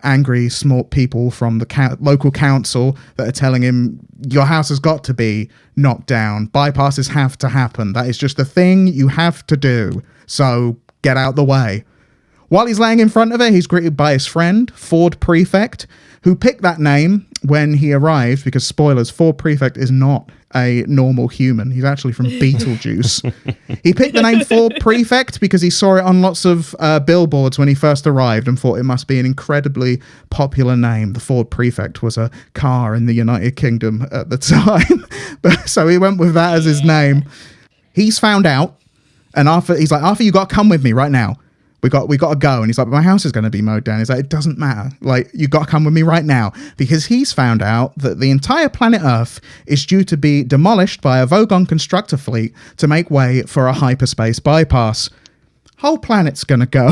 Speaker 1: angry, smart people from the local council that are telling him, your house has got to be knocked down. Bypasses have to happen. That is just the thing you have to do. So get out the way. While he's laying in front of it, he's greeted by his friend, Ford Prefect, who picked that name when he arrived, because spoilers, Ford Prefect is not a normal human. He's actually from Beetlejuice. He picked the name Ford Prefect because he saw it on lots of billboards when he first arrived and thought it must be an incredibly popular name. The Ford Prefect was a car in the United Kingdom at the time. So he went with that as his name. He's found out, and he's like, Arthur, you got to come with me right now. We got to go. And he's like, my house is going to be mowed down. He's like, it doesn't matter. Like, you got to come with me right now. Because he's found out that the entire planet Earth is due to be demolished by a Vogon constructor fleet to make way for a hyperspace bypass. Whole planet's going to go.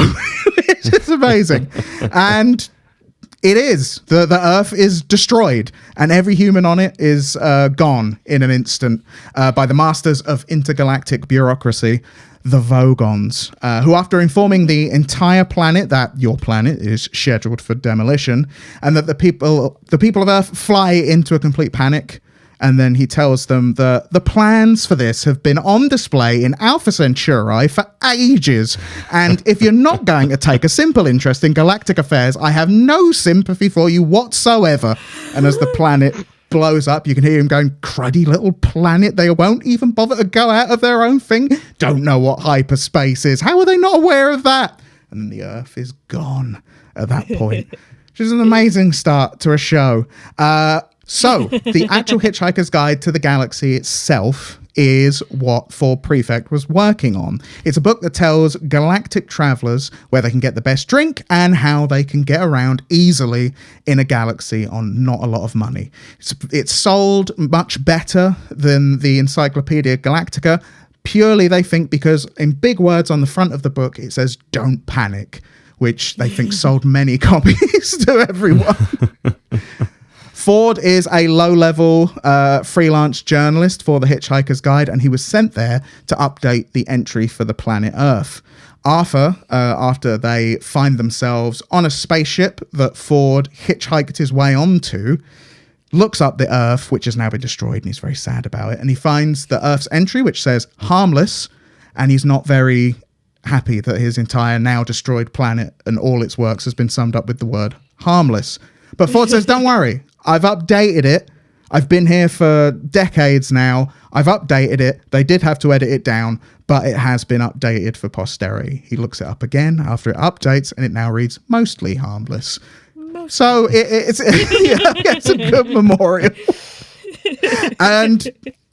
Speaker 1: It's just amazing. And it is. The Earth is destroyed. And every human on it is gone in an instant by the masters of intergalactic bureaucracy, the Vogons, who, after informing the entire planet that your planet is scheduled for demolition and that the people of Earth fly into a complete panic, and then he tells them that the plans for this have been on display in Alpha Centauri for ages, and if you're not going to take a simple interest in galactic affairs, I have no sympathy for you whatsoever. And as the planet blows up, you can hear him going, cruddy little planet, they won't even bother to go out of their own thing, don't know what hyperspace is, how are they not aware of that? And then the Earth is gone at that point, which is an amazing start to a show. So the actual Hitchhiker's Guide to the Galaxy itself is what Ford Prefect was working on. It's a book that tells galactic travelers where they can get the best drink and how they can get around easily in a galaxy on not a lot of money. It's sold much better than the Encyclopedia Galactica, purely, they think, because in big words on the front of the book, it says, don't panic, which they think sold many copies to everyone. Ford is a low-level freelance journalist for The Hitchhiker's Guide, and he was sent there to update the entry for the planet Earth. Arthur, after they find themselves on a spaceship that Ford hitchhiked his way onto, looks up the Earth, which has now been destroyed, and he's very sad about it. And he finds the Earth's entry, which says harmless, and he's not very happy that his entire now destroyed planet and all its works has been summed up with the word harmless. But Ford says, don't worry, I've updated it. I've been here for decades now. I've updated it. They did have to edit it down, but it has been updated for posterity. He looks it up again after it updates, and it now reads mostly harmless. So it's a good memorial. And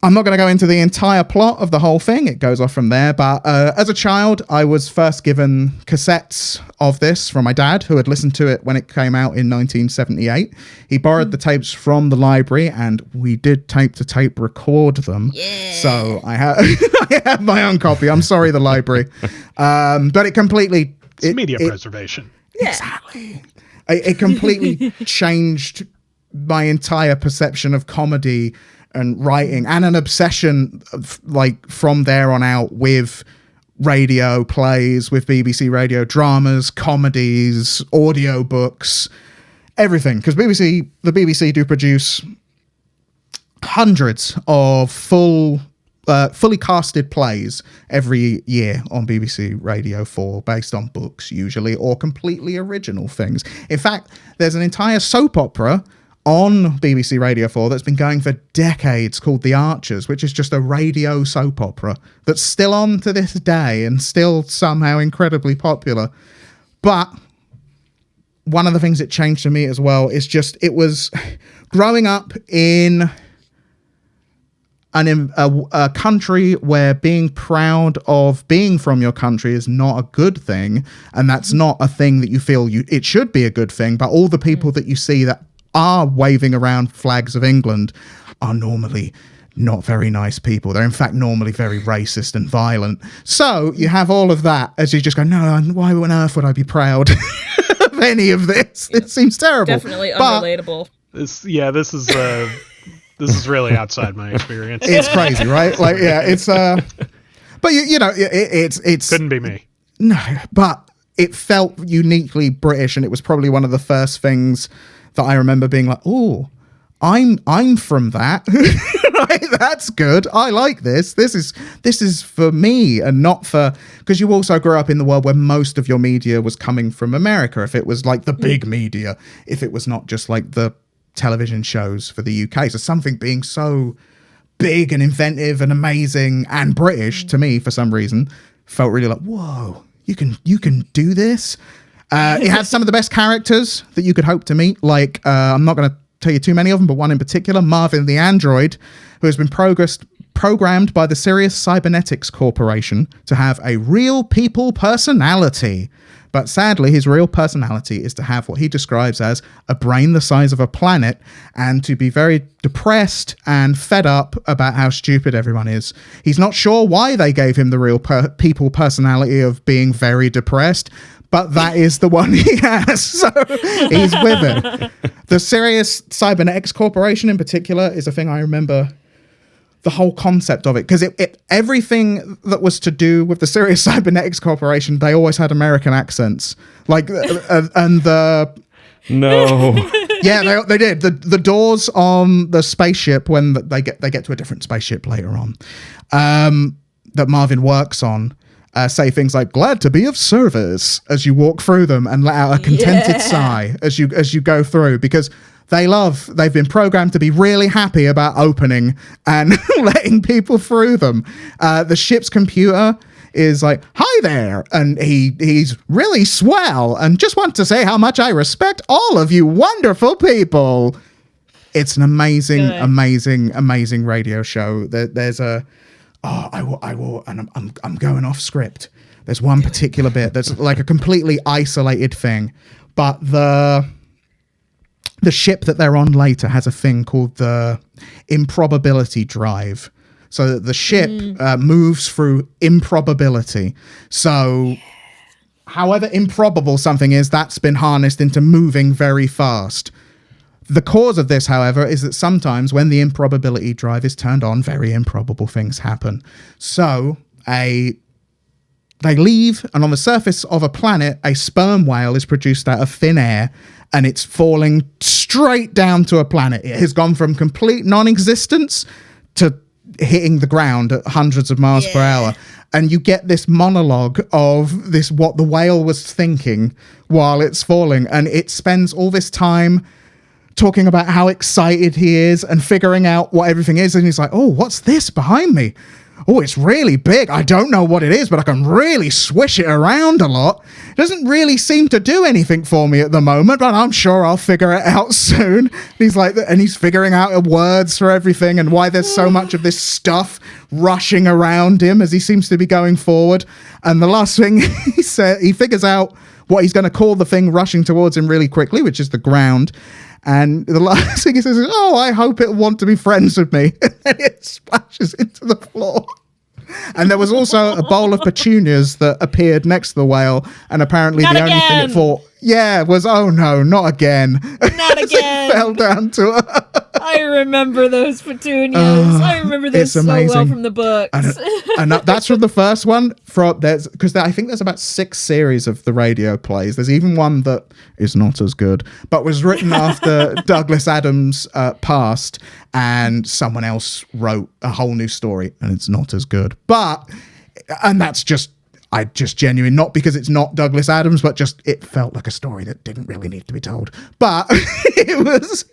Speaker 1: I'm not going to go into the entire plot of the whole thing. It goes off from there. But as a child, I was first given cassettes of this from my dad, who had listened to it when it came out in 1978. He borrowed the tapes from the library, and we did tape-to-tape record them. Yeah. So I have my own copy. I'm sorry, the library. But it completely...
Speaker 4: It's media preservation.
Speaker 3: Yeah.
Speaker 1: Exactly. It completely changed my entire perception of comedy and writing, and an obsession like from there on out with radio plays, with BBC radio dramas, comedies, audiobooks, everything. Because the BBC do produce hundreds of fully casted plays every year on BBC Radio 4 based on books usually, or completely original things. In fact, there's an entire soap opera on BBC Radio 4 that's been going for decades called The Archers, which is just a radio soap opera that's still on to this day and still somehow incredibly popular. But one of the things that changed for me as well is just, it was growing up in a country where being proud of being from your country is not a good thing, and that's not a thing that you feel it should be a good thing, but all the people that you see that are waving around flags of England are normally not very nice people. They're in fact normally very racist and violent. So you have all of that as you just go, no, why on earth would I be proud of any of this? It seems terrible.
Speaker 3: Definitely unrelatable.
Speaker 4: This is really outside my experience.
Speaker 1: It's crazy, right? Like, yeah, it's but you know, it's
Speaker 4: couldn't be me.
Speaker 1: No, but it felt uniquely British, and it was probably one of the first things that I remember being like, oh, I'm from that. Right? That's good. I like this. This is for me, and not for, because you also grew up in the world where most of your media was coming from America. If it was like the big media, if it was not just like the television shows for the UK. So something being so big and inventive and amazing and British to me for some reason felt really like, whoa, you can do this. It had some of the best characters that you could hope to meet. Like, I'm not going to tell you too many of them, but one in particular, Marvin the android, who has been programmed by the Sirius Cybernetics Corporation to have a real people personality. But sadly, his real personality is to have what he describes as a brain the size of a planet, and to be very depressed and fed up about how stupid everyone is. He's not sure why they gave him the real people personality of being very depressed, but that is the one he has. So he's with it. The Sirius Cybernetics Corporation in particular is a thing I remember, the whole concept of it, because everything that was to do with the Sirius Cybernetics Corporation, they always had American accents, like and the yeah, they did the doors on the spaceship when they get to a different spaceship later on that Marvin works on. Say things like "glad to be of service" as you walk through them, and let out a contented sigh as you go through, because they've been programmed to be really happy about opening and letting people through them. The ship's computer is like, "Hi there," and he's really swell, and just want to say how much I respect all of you wonderful people. It's an amazing radio show. There's a I will, and I'm going off script. There's one particular bit that's like a completely isolated thing, but the ship that they're on later has a thing called the improbability drive. So that the ship moves through improbability. So however improbable something is, that's been harnessed into moving very fast. The cause of this, however, is that sometimes when the improbability drive is turned on, very improbable things happen. So they leave, and on the surface of a planet, a sperm whale is produced out of thin air, and it's falling straight down to a planet. It has gone from complete non-existence to hitting the ground at hundreds of miles per hour. And you get this monologue of this, what the whale was thinking while it's falling. And it spends all this time talking about how excited he is and figuring out what everything is. And he's like, oh, what's this behind me? Oh, it's really big. I don't know what it is, but I can really swish it around a lot. It doesn't really seem to do anything for me at the moment, but I'm sure I'll figure it out soon. He's like, and he's figuring out words for everything and why there's so much of this stuff rushing around him as he seems to be going forward. And the last thing he said, he figures out what he's going to call the thing rushing towards him really quickly, which is the ground. And the last thing he says is, oh, I hope it'll want to be friends with me. And it splashes into the floor. And there was also a bowl of petunias that appeared next to the whale. And apparently
Speaker 3: Not
Speaker 1: the only thing it thought, was, oh no, not again.
Speaker 3: Not again.
Speaker 1: It fell down to her.
Speaker 3: I remember those petunias. I remember those
Speaker 1: it's
Speaker 3: so well
Speaker 1: amazing.
Speaker 3: from the books.
Speaker 1: And that's from the first one. Because I think there's about 6 series of the radio plays. There's even one that is not as good, but was written after Douglas Adams passed, and someone else wrote a whole new story, and it's not as good. And that's just. I just genuine, not because it's not Douglas Adams, but just it felt like a story that didn't really need to be told. But it was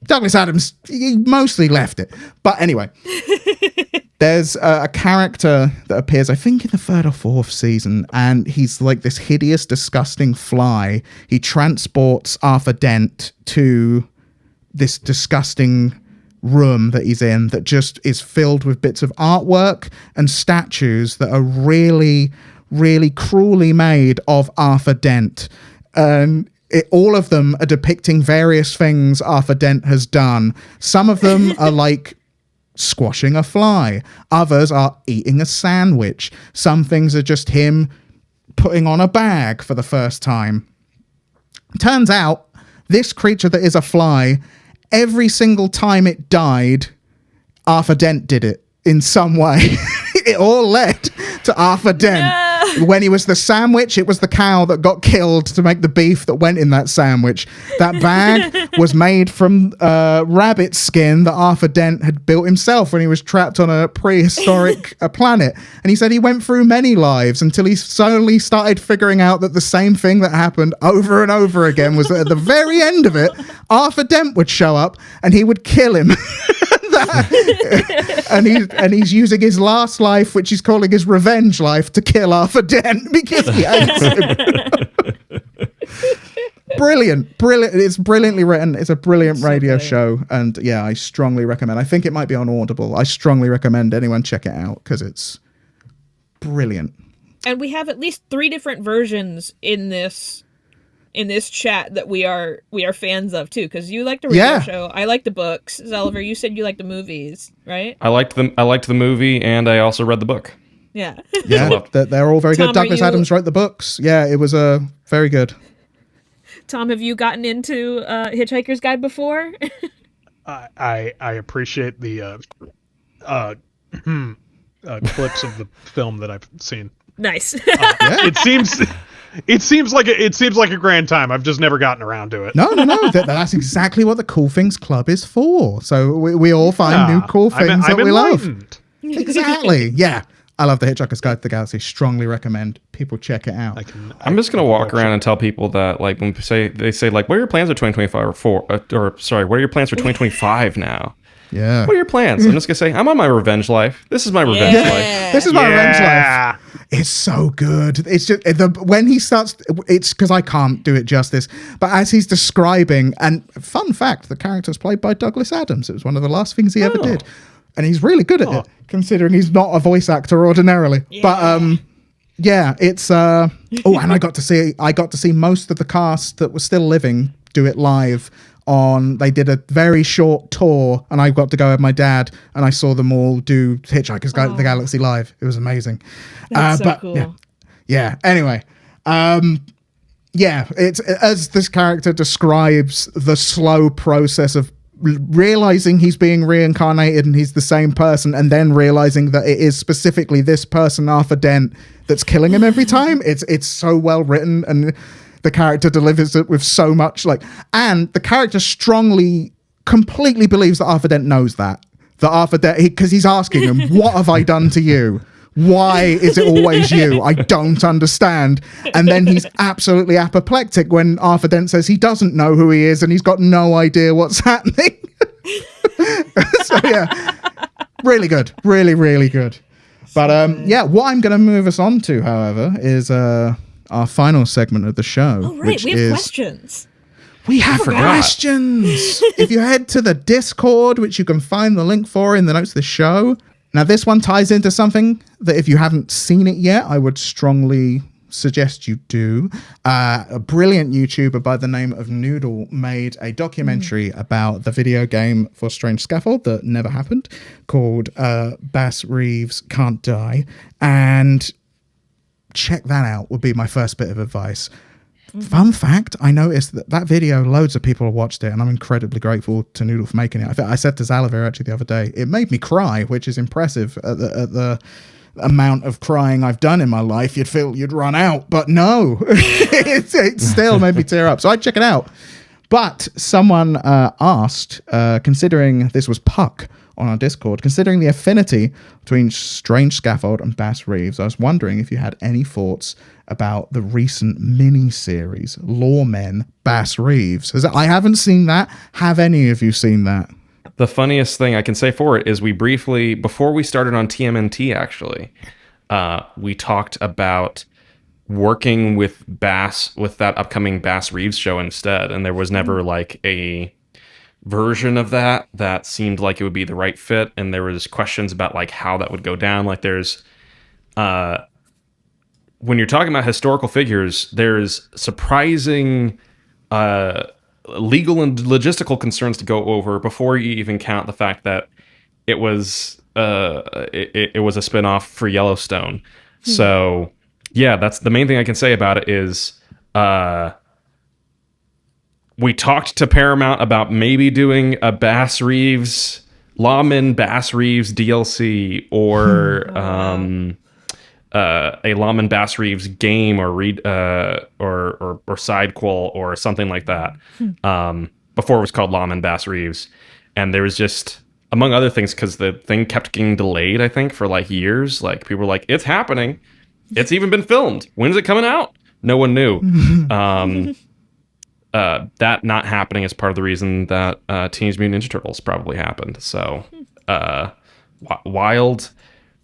Speaker 1: Douglas Adams, he mostly left it. But anyway, there's a character that appears, I think, in the 3rd or 4th season, and he's like this hideous, disgusting fly. He transports Arthur Dent to this disgusting room that he's in that just is filled with bits of artwork and statues that are really, really cruelly made of Arthur Dent. And all of them are depicting various things Arthur Dent has done. Some of them are like squashing a fly. Others are eating a sandwich. Some things are just him putting on a bag for the first time. Turns out this creature that is a fly, every single time it died, Arthur Dent did it in some way. It all led to Arthur Dent.
Speaker 3: No.
Speaker 1: When he was the sandwich, it was the cow that got killed to make the beef that went in that sandwich. That bag was made from rabbit skin that Arthur Dent had built himself when he was trapped on a prehistoric planet. And he said he went through many lives until he slowly started figuring out that the same thing that happened over and over again was that at the very end of it, Arthur Dent would show up and he would kill him. and he's using his last life, which he's calling his revenge life, to kill Arthur Dent because he hates him. Brilliant. It's brilliantly written. It's a brilliant radio show, and yeah, I strongly recommend. I think it might be on Audible. I strongly recommend anyone check it out because it's brilliant.
Speaker 3: And we have at least 3 different versions in this chat that we are fans of too, because you like the radio show, I like the books. Xalavier, you said you like the movies, right?
Speaker 2: I liked the movie, and I also read the book.
Speaker 3: Yeah.
Speaker 1: Yeah, they're all very
Speaker 3: Tom,
Speaker 1: good. Douglas Adams wrote the books. Yeah, it was very good.
Speaker 3: Tom, have you gotten into Hitchhiker's Guide before?
Speaker 4: I appreciate the clips of the film that I've seen.
Speaker 3: Nice.
Speaker 4: It seems like a grand time. I've just never gotten around to it.
Speaker 1: No. That's exactly what the Cool Things Club is for. So we all find new cool things that we love. Exactly. Yeah. I love the Hitchhiker's Guide to the Galaxy. Strongly recommend people check it out.
Speaker 2: I'm just gonna walk around and tell people that, like, when they say like, what are your plans for 2025 what are your plans for 2025 now?
Speaker 1: Yeah.
Speaker 2: What are your plans? I'm just gonna say, I'm on my revenge life. This is my revenge life.
Speaker 1: This is my revenge life. It's so good. It's just when he starts. It's because I can't do it justice. But as he's describing, and fun fact, the character's played by Douglas Adams. It was one of the last things he ever did, and he's really good at it, considering he's not a voice actor ordinarily. Yeah. But yeah, it's and I got to see most of the cast that was still living do it live. They did a very short tour, and I got to go with my dad, and I saw them all do Hitchhiker's Guide to the Galaxy live. It was amazing.
Speaker 3: That's so cool.
Speaker 1: Yeah. Anyway, it's as this character describes the slow process of realizing he's being reincarnated and he's the same person, and then realizing that it is specifically this person, Arthur Dent, that's killing him every time. It's so well written, and the character delivers it with so much and the character completely believes that Arthur Dent knows that Arthur Dent, because he's asking him, what have I done to you? Why is it always you? I don't understand. And then he's absolutely apoplectic when Arthur Dent says he doesn't know who he is and he's got no idea what's happening. So yeah, really good. Really, really good. But what I'm going to move us on to, however, is our final segment of the show.
Speaker 3: Oh, right. We have questions.
Speaker 1: We have questions. If you head to the Discord, which you can find the link for in the notes of the show. Now, this one ties into something that if you haven't seen it yet, I would strongly suggest you do. A brilliant YouTuber by the name of Noodle made a documentary about the video game for Strange Scaffold that never happened, called Bass Reeves Can't Die. And check that out would be my first bit of advice. Fun fact, I noticed that video, loads of people have watched it, and I'm incredibly grateful to Noodle for making it. I said to Xalavier actually the other day, it made me cry, which is impressive at the amount of crying I've done in my life. You'd feel you'd run out, but no, it still made me tear up. So I'd check it out. But someone asked, considering this was Puck on our Discord, considering the affinity between Strange Scaffold and Bass Reeves, I was wondering if you had any thoughts about the recent mini-series, Lawmen Bass Reeves. I haven't seen that. Have any of you seen that?
Speaker 2: The funniest thing I can say for it is we briefly, before we started on TMNT actually, we talked about working with that upcoming Bass Reeves show instead, and there was never like a version of that seemed like it would be the right fit, and there was questions about like how that would go down. Like there's when you're talking about historical figures, there's surprising legal and logistical concerns to go over before you even count the fact that it was it was a spin-off for Yellowstone. So yeah, that's the main thing I can say about it is we talked to Paramount about maybe doing a Bass Reeves, Lawman Bass Reeves DLC, or a Lawman Bass Reeves game, or sidequel or something like that. Before it was called Lawman Bass Reeves, and there was just, among other things, because the thing kept getting delayed, I think, for like years. Like people were like, "It's happening. It's even been filmed. When's it coming out?" No one knew. That not happening is part of the reason that Teenage Mutant Ninja Turtles probably happened. So, wild.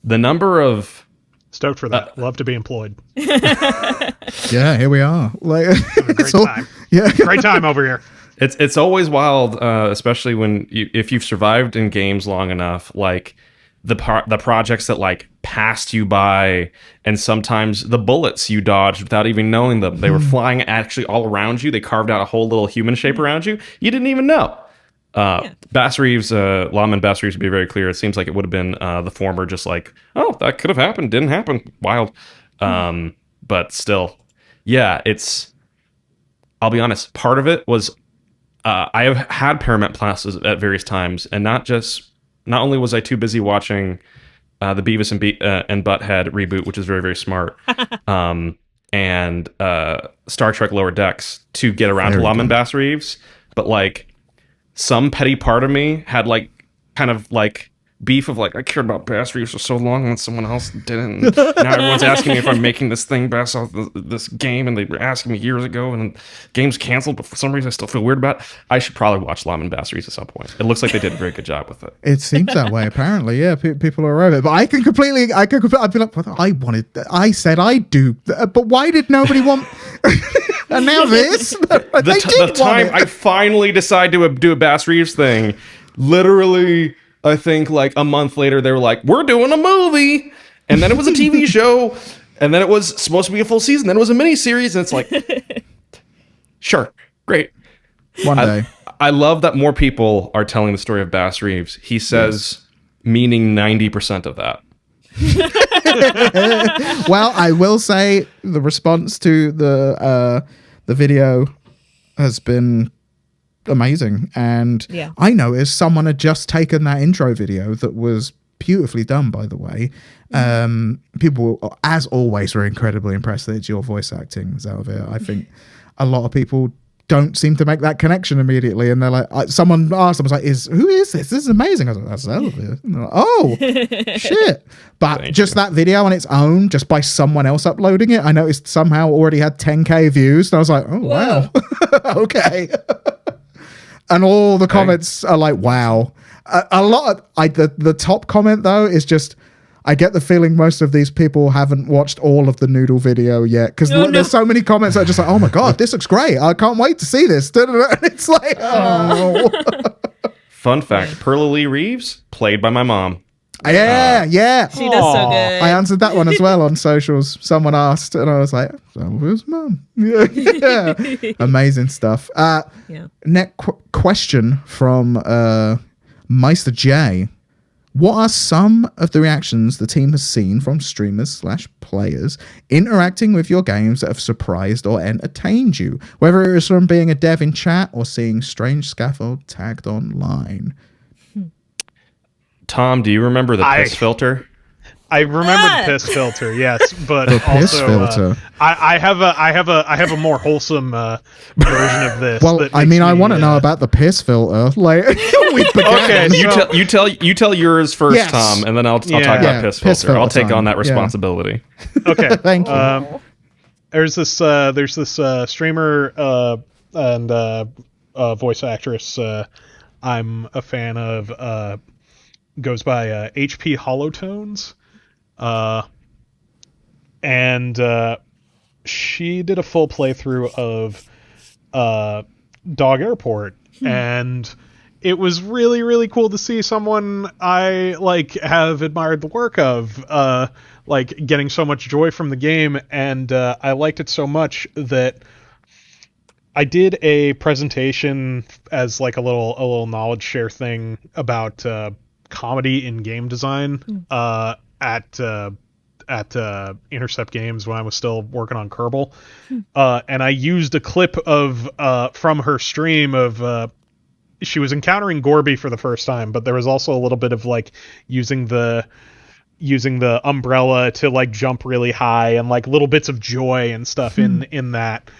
Speaker 2: The number of...
Speaker 4: Stoked for that. Love to be employed.
Speaker 1: Yeah, here we are. Like,
Speaker 4: Great time.
Speaker 1: Yeah,
Speaker 4: Great time over here.
Speaker 2: It's always wild, especially when if you've survived in games long enough, like the projects that like passed you by, and sometimes the bullets you dodged without even knowing them. They were flying actually all around you. They carved out a whole little human shape around you. You didn't even know. Bass Reeves, Lawman Bass Reeves, to be very clear, it seems like it would have been the former, just like, oh, that could have happened, didn't happen, wild. But still, yeah, I'll be honest, part of it was I have had Paramount Pluses at various times, and not only was I too busy watching the Beavis and Butthead reboot, which is very, very smart, and Star Trek Lower Decks to get around to Lawman Bass Reeves, but like some petty part of me had like kind of like beef of like, I cared about Bass Reeves for so long and someone else didn't. Now everyone's asking me if I'm making this thing based off this game, and they were asking me years ago, and the game's canceled, but for some reason I still feel weird about it. I should probably watch Lawman Bass Reeves at some point. It looks like they did a very good job with it.
Speaker 1: It seems that way, apparently. Yeah, people are over it. But I'd be like, I said I'd do, but why did nobody want... And now this?
Speaker 2: The time I finally decided to do a Bass Reeves thing, literally... I think like a month later, they were like, we're doing a movie. And then it was a TV show. And then it was supposed to be a full season. Then it was a miniseries. And it's like, sure, great.
Speaker 1: One day.
Speaker 2: I love that more people are telling the story of Bass Reeves. He says, meaning 90% of that.
Speaker 1: Well, I will say the response to the video has been amazing, and I noticed someone had just taken that intro video that was beautifully done, by the way. People, as always, were incredibly impressed that it's your voice acting, Xalavier. I think a lot of people don't seem to make that connection immediately, and they're like, someone asked them, was like, who is this? This is amazing. I was like, that's Xalavier. And they're like, oh shit. But just that video on its own, just by someone else uploading it, I noticed somehow already had 10k views, and I was like, oh wow. Okay. And all the comments are like, wow. A lot of the top comment though is just, I get the feeling most of these people haven't watched all of the Noodle video yet, because there's so many comments that are just like, oh my god, this looks great, I can't wait to see this. And it's like, oh.
Speaker 2: Fun fact: Perla Lee Reeves, played by my mom.
Speaker 1: Yeah.
Speaker 3: She does so good.
Speaker 1: I answered that one as well on socials. Someone asked, and I was like, so where's mum? Yeah. Amazing stuff. Next question from Meister J. What are some of the reactions the team has seen from streamers/players interacting with your games that have surprised or entertained you? Whether it was from being a dev in chat or seeing Strange Scaffold tagged online.
Speaker 2: Tom, do you remember the piss filter?
Speaker 4: I remember the piss filter, yes, but
Speaker 1: The piss
Speaker 4: also
Speaker 1: filter.
Speaker 4: I have a more wholesome version of this.
Speaker 1: Well,
Speaker 4: that
Speaker 1: I
Speaker 4: makes
Speaker 1: mean, I
Speaker 4: me,
Speaker 1: want to know about the piss filter. Like, we began.
Speaker 4: Okay,
Speaker 2: You tell yours first,
Speaker 1: Yes.
Speaker 2: Tom, and then I'll talk
Speaker 1: Yeah,
Speaker 2: about piss
Speaker 1: piss
Speaker 2: filter. I'll
Speaker 1: filter
Speaker 2: take on that
Speaker 1: time. Yeah.
Speaker 2: responsibility.
Speaker 4: Okay,
Speaker 1: Thank you.
Speaker 4: there's this streamer and voice actress I'm a fan of, goes by HP Holotones, and she did a full playthrough of Dog Airport, and it was really, really cool to see someone I have admired the work of getting so much joy from the game, and I liked it so much that I did a presentation as a little knowledge share thing about comedy in game design at Intercept Games when I was still working on Kerbal, and I used a clip of from her stream of she was encountering Gorby for the first time, but there was also a little bit of using the umbrella to jump really high and little bits of joy and stuff in that,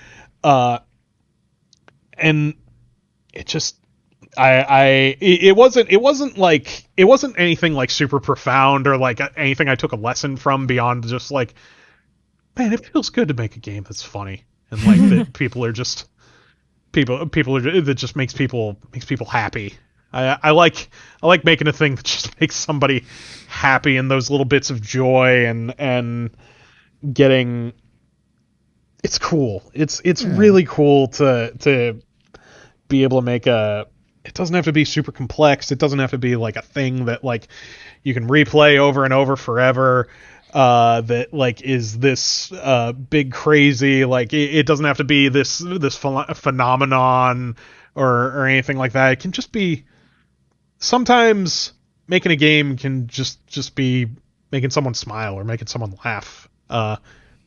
Speaker 4: and it just it wasn't anything super profound or anything I took a lesson from beyond just man, it feels good to make a game that's funny and that people are just that just makes people happy. I like making a thing that just makes somebody happy, and those little bits of joy and getting, it's cool. It's really cool to be able to make it doesn't have to be super complex. It doesn't have to be a thing that you can replay over and over forever. That is this big crazy, it doesn't have to be this phenomenon or anything like that. It can just be, sometimes making a game can just be making someone smile or making someone laugh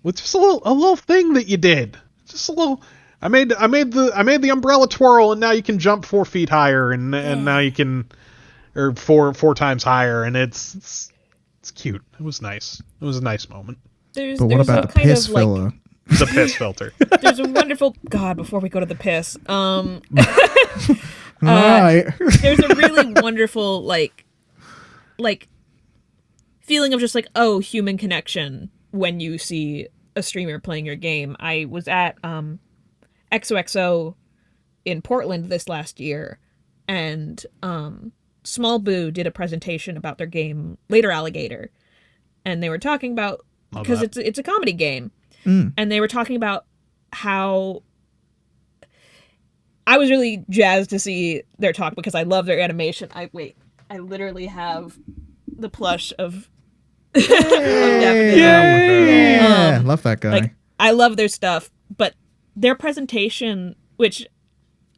Speaker 4: with just a little thing that you did. Just a little, I made the umbrella twirl, and now you can jump 4 feet higher, and now you can, or four times higher, and it's cute. It was nice. It was a nice moment.
Speaker 1: But what about the piss filler?
Speaker 4: The piss filter.
Speaker 3: There's a wonderful God. Before we go to the piss,
Speaker 1: Right.
Speaker 3: there's a really wonderful feeling of just human connection when you see a streamer playing your game. I was at XOXO in Portland this last year, and Small Boo did a presentation about their game Later Alligator, and they were talking about, because it's a comedy game, and they were talking about how I was really jazzed to see their talk because I love their animation. I literally have the plush of
Speaker 1: Yeah, love that guy.
Speaker 3: I love their stuff, but their presentation, which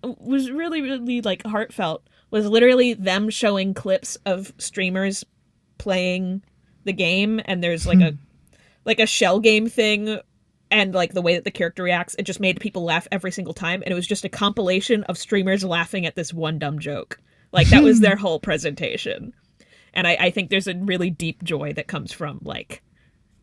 Speaker 3: was really, really heartfelt, was literally them showing clips of streamers playing the game, and there's a shell game thing, and the way that the character reacts, it just made people laugh every single time, and it was just a compilation of streamers laughing at this one dumb joke. That was their whole presentation. And I think there's a really deep joy that comes from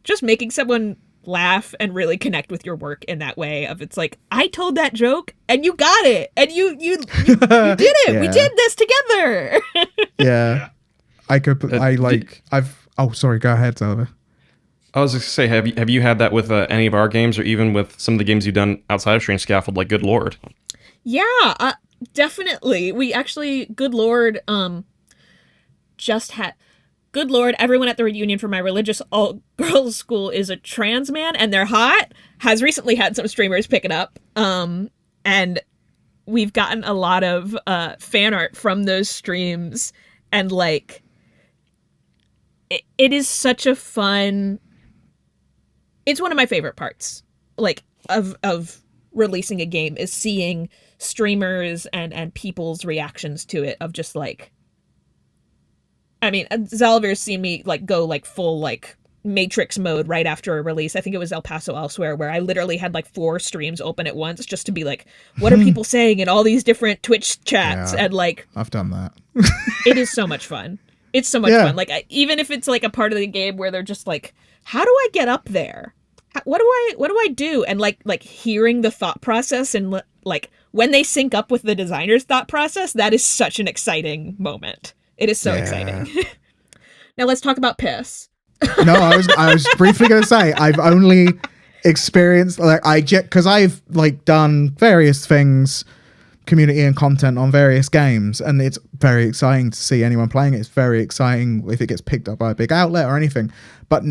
Speaker 3: just making someone laugh and really connect with your work in that way of, it's I told that joke and you got it, and you did it.
Speaker 1: Yeah.
Speaker 3: We did this together.
Speaker 1: Yeah. Sorry, go ahead, Xalavier.
Speaker 2: I was just gonna say, have you had that with any of our games, or even with some of the games you've done outside of Strange Scaffold, like Good Lord?
Speaker 3: Yeah, definitely. We actually, Good Lord, just had Good Lord, everyone at the reunion for my religious all-girls school is a trans man, and they're hot, has recently had some streamers pick it up. And we've gotten a lot of fan art from those streams, and it is such a fun, it's one of my favorite parts of releasing a game, is seeing streamers and people's reactions to it, of just I mean, Xalavier's seen me like go like full like Matrix mode right after a release. I think it was El Paso Elsewhere, where I literally had like 4 streams open at once just to be like, what are people saying in all these different Twitch chats?
Speaker 5: Yeah,
Speaker 3: and like,
Speaker 5: I've done that.
Speaker 3: it is so much fun. It's so much fun. Like, even if it's like a part of the game where they're just like, how do I get up there? What do I do? And like hearing the thought process and like when they sync up with the designer's thought process, that is such an exciting moment. It is so exciting. Now let's talk about piss.
Speaker 5: No, I was briefly going to say I've only experienced because I've like done various things, community and content on various games, and it's very exciting to see anyone playing it. It's very exciting if it gets picked up by a big outlet or anything. But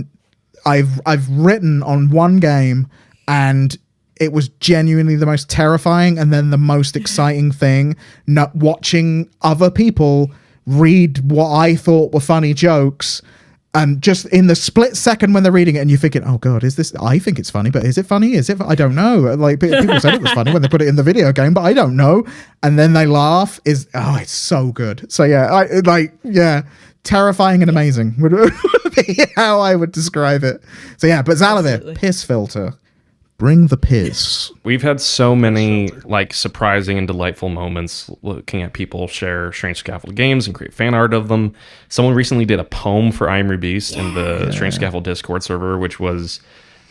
Speaker 5: I've written on one game, and it was genuinely the most terrifying and then the most exciting thing. Not watching other people read what I thought were funny jokes. And just in the split second when they're reading it and you're thinking, oh God, is this, I think it's funny, but is it funny? Is it, I don't know. Like people said it was funny when they put it in the video game, but I don't know. And then they laugh it's so good. So yeah, terrifying and amazing would be how I would describe it. So yeah, but Xalavier, piss filter. Bring the piss.
Speaker 2: We've had so many like surprising and delightful moments looking at people share Strange Scaffold games and create fan art of them. Someone recently did a poem for I Am Your Beast in the Strange Scaffold Discord server, which was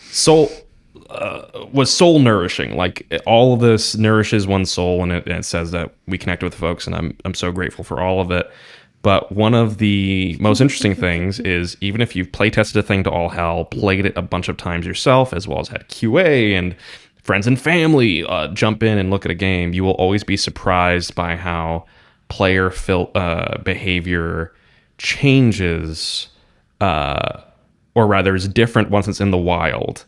Speaker 2: soul nourishing. Like all of this nourishes one's soul, and it says that we connect with folks, and I'm so grateful for all of it. But one of the most interesting things is even if you've playtested a thing to all hell, played it a bunch of times yourself, as well as had QA and friends and family jump in and look at a game, you will always be surprised by how player behavior changes, or rather is different once it's in the wild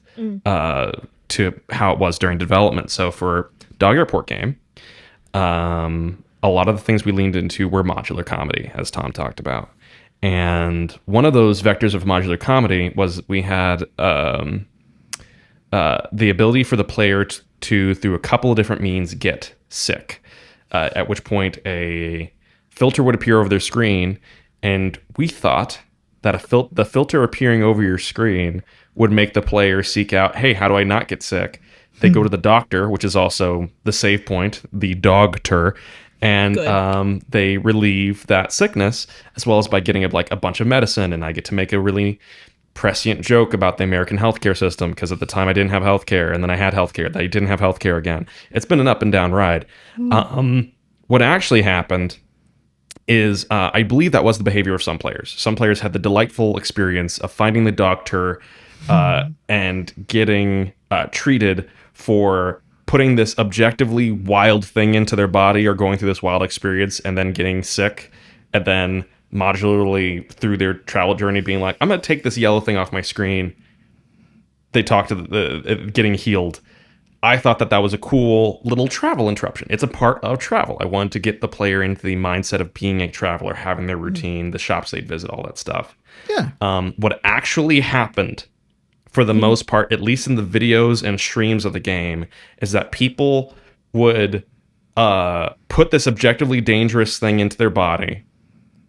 Speaker 2: to how it was during development. So for Dog Airport game, a lot of the things we leaned into were modular comedy, as Tom talked about. And one of those vectors of modular comedy was we had the ability for the player to, through a couple of different means, get sick, at which point a filter would appear over their screen. And we thought that the filter appearing over your screen would make the player seek out, hey, how do I not get sick? They go to the doctor, which is also the save point, the dogter, and they relieve that sickness, as well as by getting a bunch of medicine. And I get to make a really prescient joke about the American healthcare system, because at the time I didn't have healthcare, and then I had healthcare, then I didn't have healthcare again. It's been an up and down ride. What actually happened is I believe that was the behavior of some players. Some players had the delightful experience of finding the doctor and getting treated for putting this objectively wild thing into their body, or going through this wild experience and then getting sick, and then modularly through their travel journey being like, I'm going to take this yellow thing off my screen. They talk to the getting healed. I thought that was a cool little travel interruption. It's a part of travel. I wanted to get the player into the mindset of being a traveler, having their routine, the shops they'd visit, all that stuff.
Speaker 5: Yeah.
Speaker 2: What actually happened, for the most part, at least in the videos and streams of the game, is that people would put this objectively dangerous thing into their body.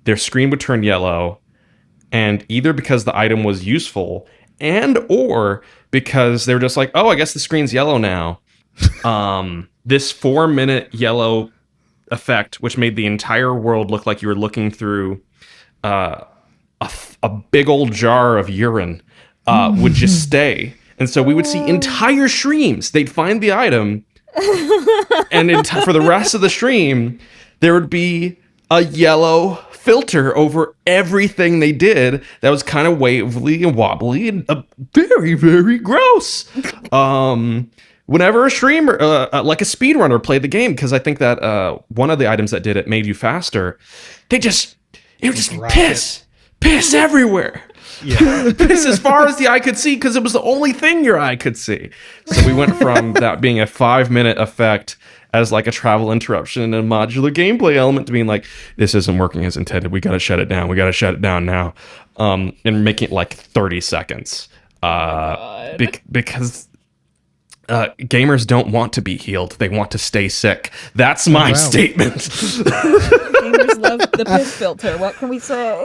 Speaker 2: Their screen would turn yellow, and either because the item was useful and or because they were just like, oh, I guess the screen's yellow now. This 4-minute yellow effect, which made the entire world look like you were looking through a big old jar of urine, would just stay. And so we would see entire streams. They'd find the item, and for the rest of the stream, there would be a yellow filter over everything they did that was kind of wavy and wobbly and very, very gross. Whenever a streamer, like a speedrunner, played the game, because I think that one of the items that did it made you faster, it would just piss everywhere. Yeah. Piss as far as the eye could see, because it was the only thing your eye could see. So we went from that being a 5-minute effect as like a travel interruption and a modular gameplay element to being like, this isn't working as intended. We got to shut it down. We got to shut it down now. And making it like 30 seconds. Because gamers don't want to be healed. They want to stay sick. That's my statement.
Speaker 3: Gamers love the piss filter. What can we say?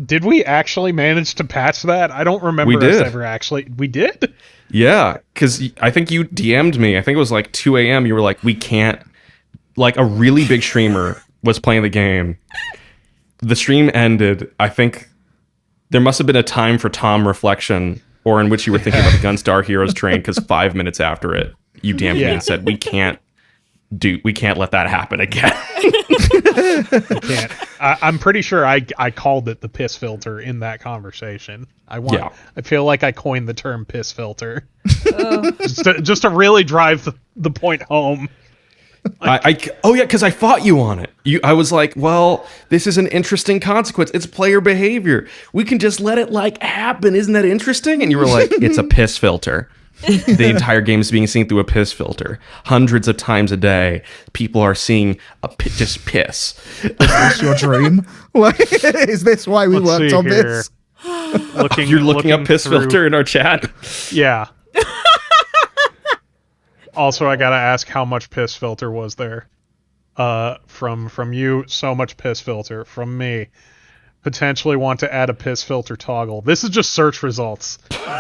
Speaker 4: Did we actually manage to patch that? I don't remember
Speaker 2: We did.
Speaker 4: us ever actually. We did?
Speaker 2: Yeah, because I think you DM'd me. I think it was like 2 a.m. You were like, we can't. Like, a really big streamer was playing the game. The stream ended. I think there must have been a time for Tom reflection, or in which you were thinking about the Gunstar Heroes train, because 5 minutes after it, you DM'd me and said, we can't let that happen again.
Speaker 4: I can't. I'm pretty sure I called it the piss filter in that conversation. I feel like I coined the term piss filter. just to really drive the point home.
Speaker 2: Because I fought you on it. I was like, well, this is an interesting consequence. It's player behavior. We can just let it happen. Isn't that interesting? And you were like, it's a piss filter. The entire game is being seen through a piss filter. Hundreds of times a day, people are seeing just piss.
Speaker 5: Is this your dream? Is this why we worked on this?
Speaker 2: You're looking up piss filter in our chat?
Speaker 4: Yeah. Also, I gotta ask, how much piss filter was there? From you, so much piss filter. From me, potentially want to add a piss filter toggle. This is just search results.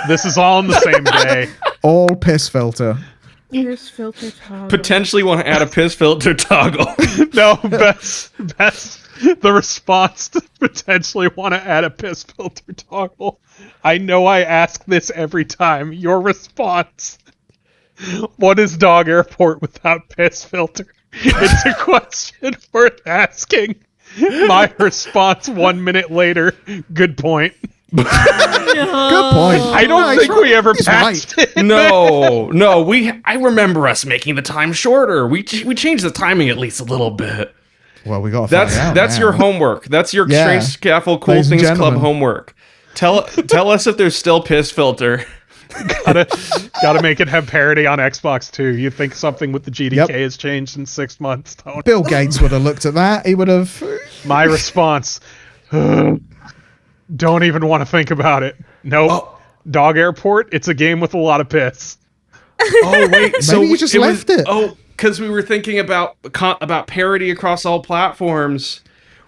Speaker 4: This is all in the same day.
Speaker 5: All piss filter.
Speaker 3: Piss filter toggle.
Speaker 2: Potentially want to add a piss filter toggle.
Speaker 4: No, best. The response to potentially want to add a piss filter toggle. I know I ask this every time. Your response. What is Dog Airport without piss filter? It's a question worth asking. My response 1 minute later. Good point.
Speaker 5: Good point.
Speaker 4: I don't think we ever patched it.
Speaker 2: No. I remember us making the time shorter. We changed the timing at least a little bit.
Speaker 5: Well, we got to find out.
Speaker 2: That's your homework. That's your Strange Scaffold Cool
Speaker 5: Ladies and
Speaker 2: Things Club
Speaker 5: gentlemen.
Speaker 2: homework. Tell us if there's still piss filter.
Speaker 4: Gotta make it have parity on Xbox too. You think something with the GDK has changed in 6 months? Don't.
Speaker 5: Bill Gates would have looked at that. He would have.
Speaker 4: My response. Don't even want to think about it. Nope.
Speaker 2: Oh.
Speaker 4: Dog Airport. It's a game with a lot of piss.
Speaker 2: Oh wait, so
Speaker 5: Maybe you just left it.
Speaker 2: Oh, because we were thinking about parity across all platforms.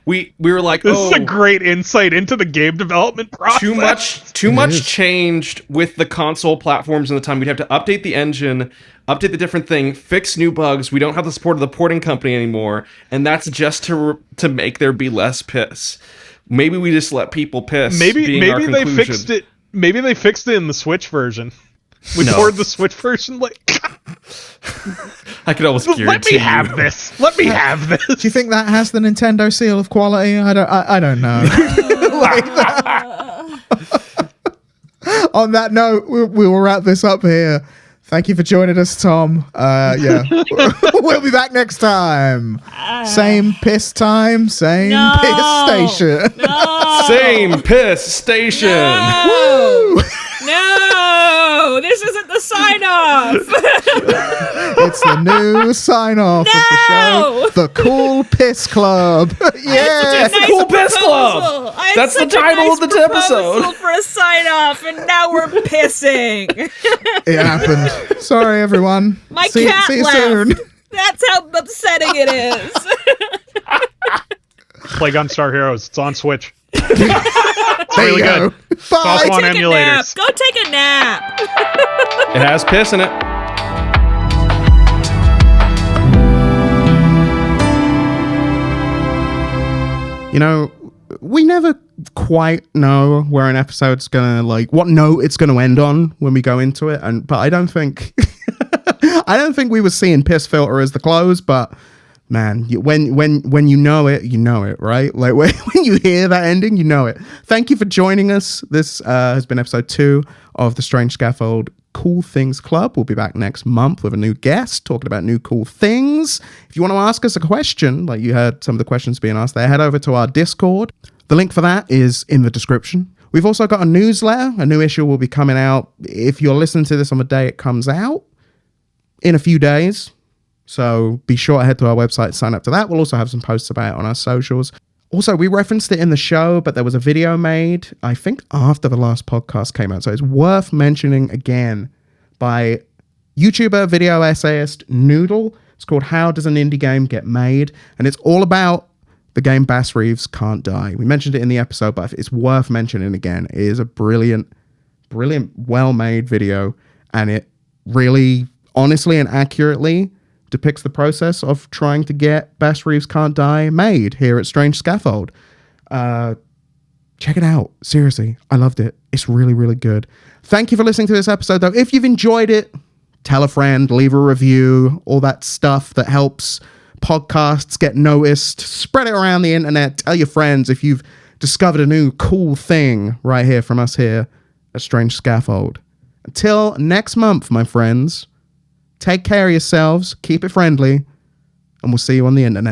Speaker 2: We were like,
Speaker 4: This is a great insight into the game development process.
Speaker 2: too much changed with the console platforms in the time. We'd have to update the engine, update the different thing, fix new bugs. We don't have the support of the porting company anymore, and that's just to make there be less piss. Maybe we just let people piss.
Speaker 4: Maybe they
Speaker 2: conclusion.
Speaker 4: fixed it. Maybe they fixed it in the Switch version. We poured the Switch version
Speaker 2: I could almost guarantee.
Speaker 4: Let me have this. Let me have this.
Speaker 5: Do you think that has the Nintendo seal of quality? I don't know. On that note, we will wrap this up here. Thank you for joining us, Tom. We'll be back next time. Same piss time, same piss station.
Speaker 3: No.
Speaker 2: Same piss station.
Speaker 3: No. No, this isn't the sign-off.
Speaker 5: It's the new sign-off of the show. The Cool Piss Club. Yeah.
Speaker 2: It's the Cool Piss Club. That's the title of the episode.
Speaker 3: For a sign-off, and now we're pissing.
Speaker 5: It happened. Sorry, everyone. See you
Speaker 3: laughed.
Speaker 5: soon.
Speaker 3: That's how upsetting it is.
Speaker 4: Play Gunstar Heroes. It's on Switch.
Speaker 5: There
Speaker 4: really
Speaker 5: you go.
Speaker 4: good. It's
Speaker 5: Bye.
Speaker 4: also on
Speaker 3: Take a
Speaker 4: emulators.
Speaker 3: nap. Go take a nap.
Speaker 2: It has piss in it.
Speaker 1: You know, we never quite know where an episode's gonna what note it's gonna end on when we go into it, but I don't think we were seeing piss filter as the close, but man, when you know it, right? Like when you hear that ending, you know it. Thank you for joining us. This has been episode 2 of the Strange Scaffold Cool Things Club. We'll be back next month with a new guest talking about new cool things. If you want to ask us a question, like you heard some of the questions being asked there, head over to our Discord. The link for that is in the description. We've also got a newsletter. A new issue will be coming out. If you're listening to this on the day it comes out, in a few days. So be sure to head to our website, sign up to that. We'll also have some posts about it on our socials. Also, we referenced it in the show, but there was a video made, I think, after the last podcast came out. So it's worth mentioning again by YouTuber, video essayist Noodle. It's called How Does an Indie Game Get Made? And it's all about the game Bass Reeves Can't Die. We mentioned it in the episode, but it's worth mentioning again. It is a brilliant, well-made video, and it really, honestly and accurately depicts the process of trying to get Bass Reeves Can't Die made here at Strange Scaffold. Check it out. Seriously, I loved it. It's really, really good. Thank you for listening to this episode, though. If you've enjoyed it, tell a friend, leave a review, all that stuff that helps podcasts get noticed. Spread it around the internet. Tell your friends if you've discovered a new cool thing right here from us here at Strange Scaffold. Until next month, my friends, take care of yourselves, keep it friendly, and we'll see you on the internet.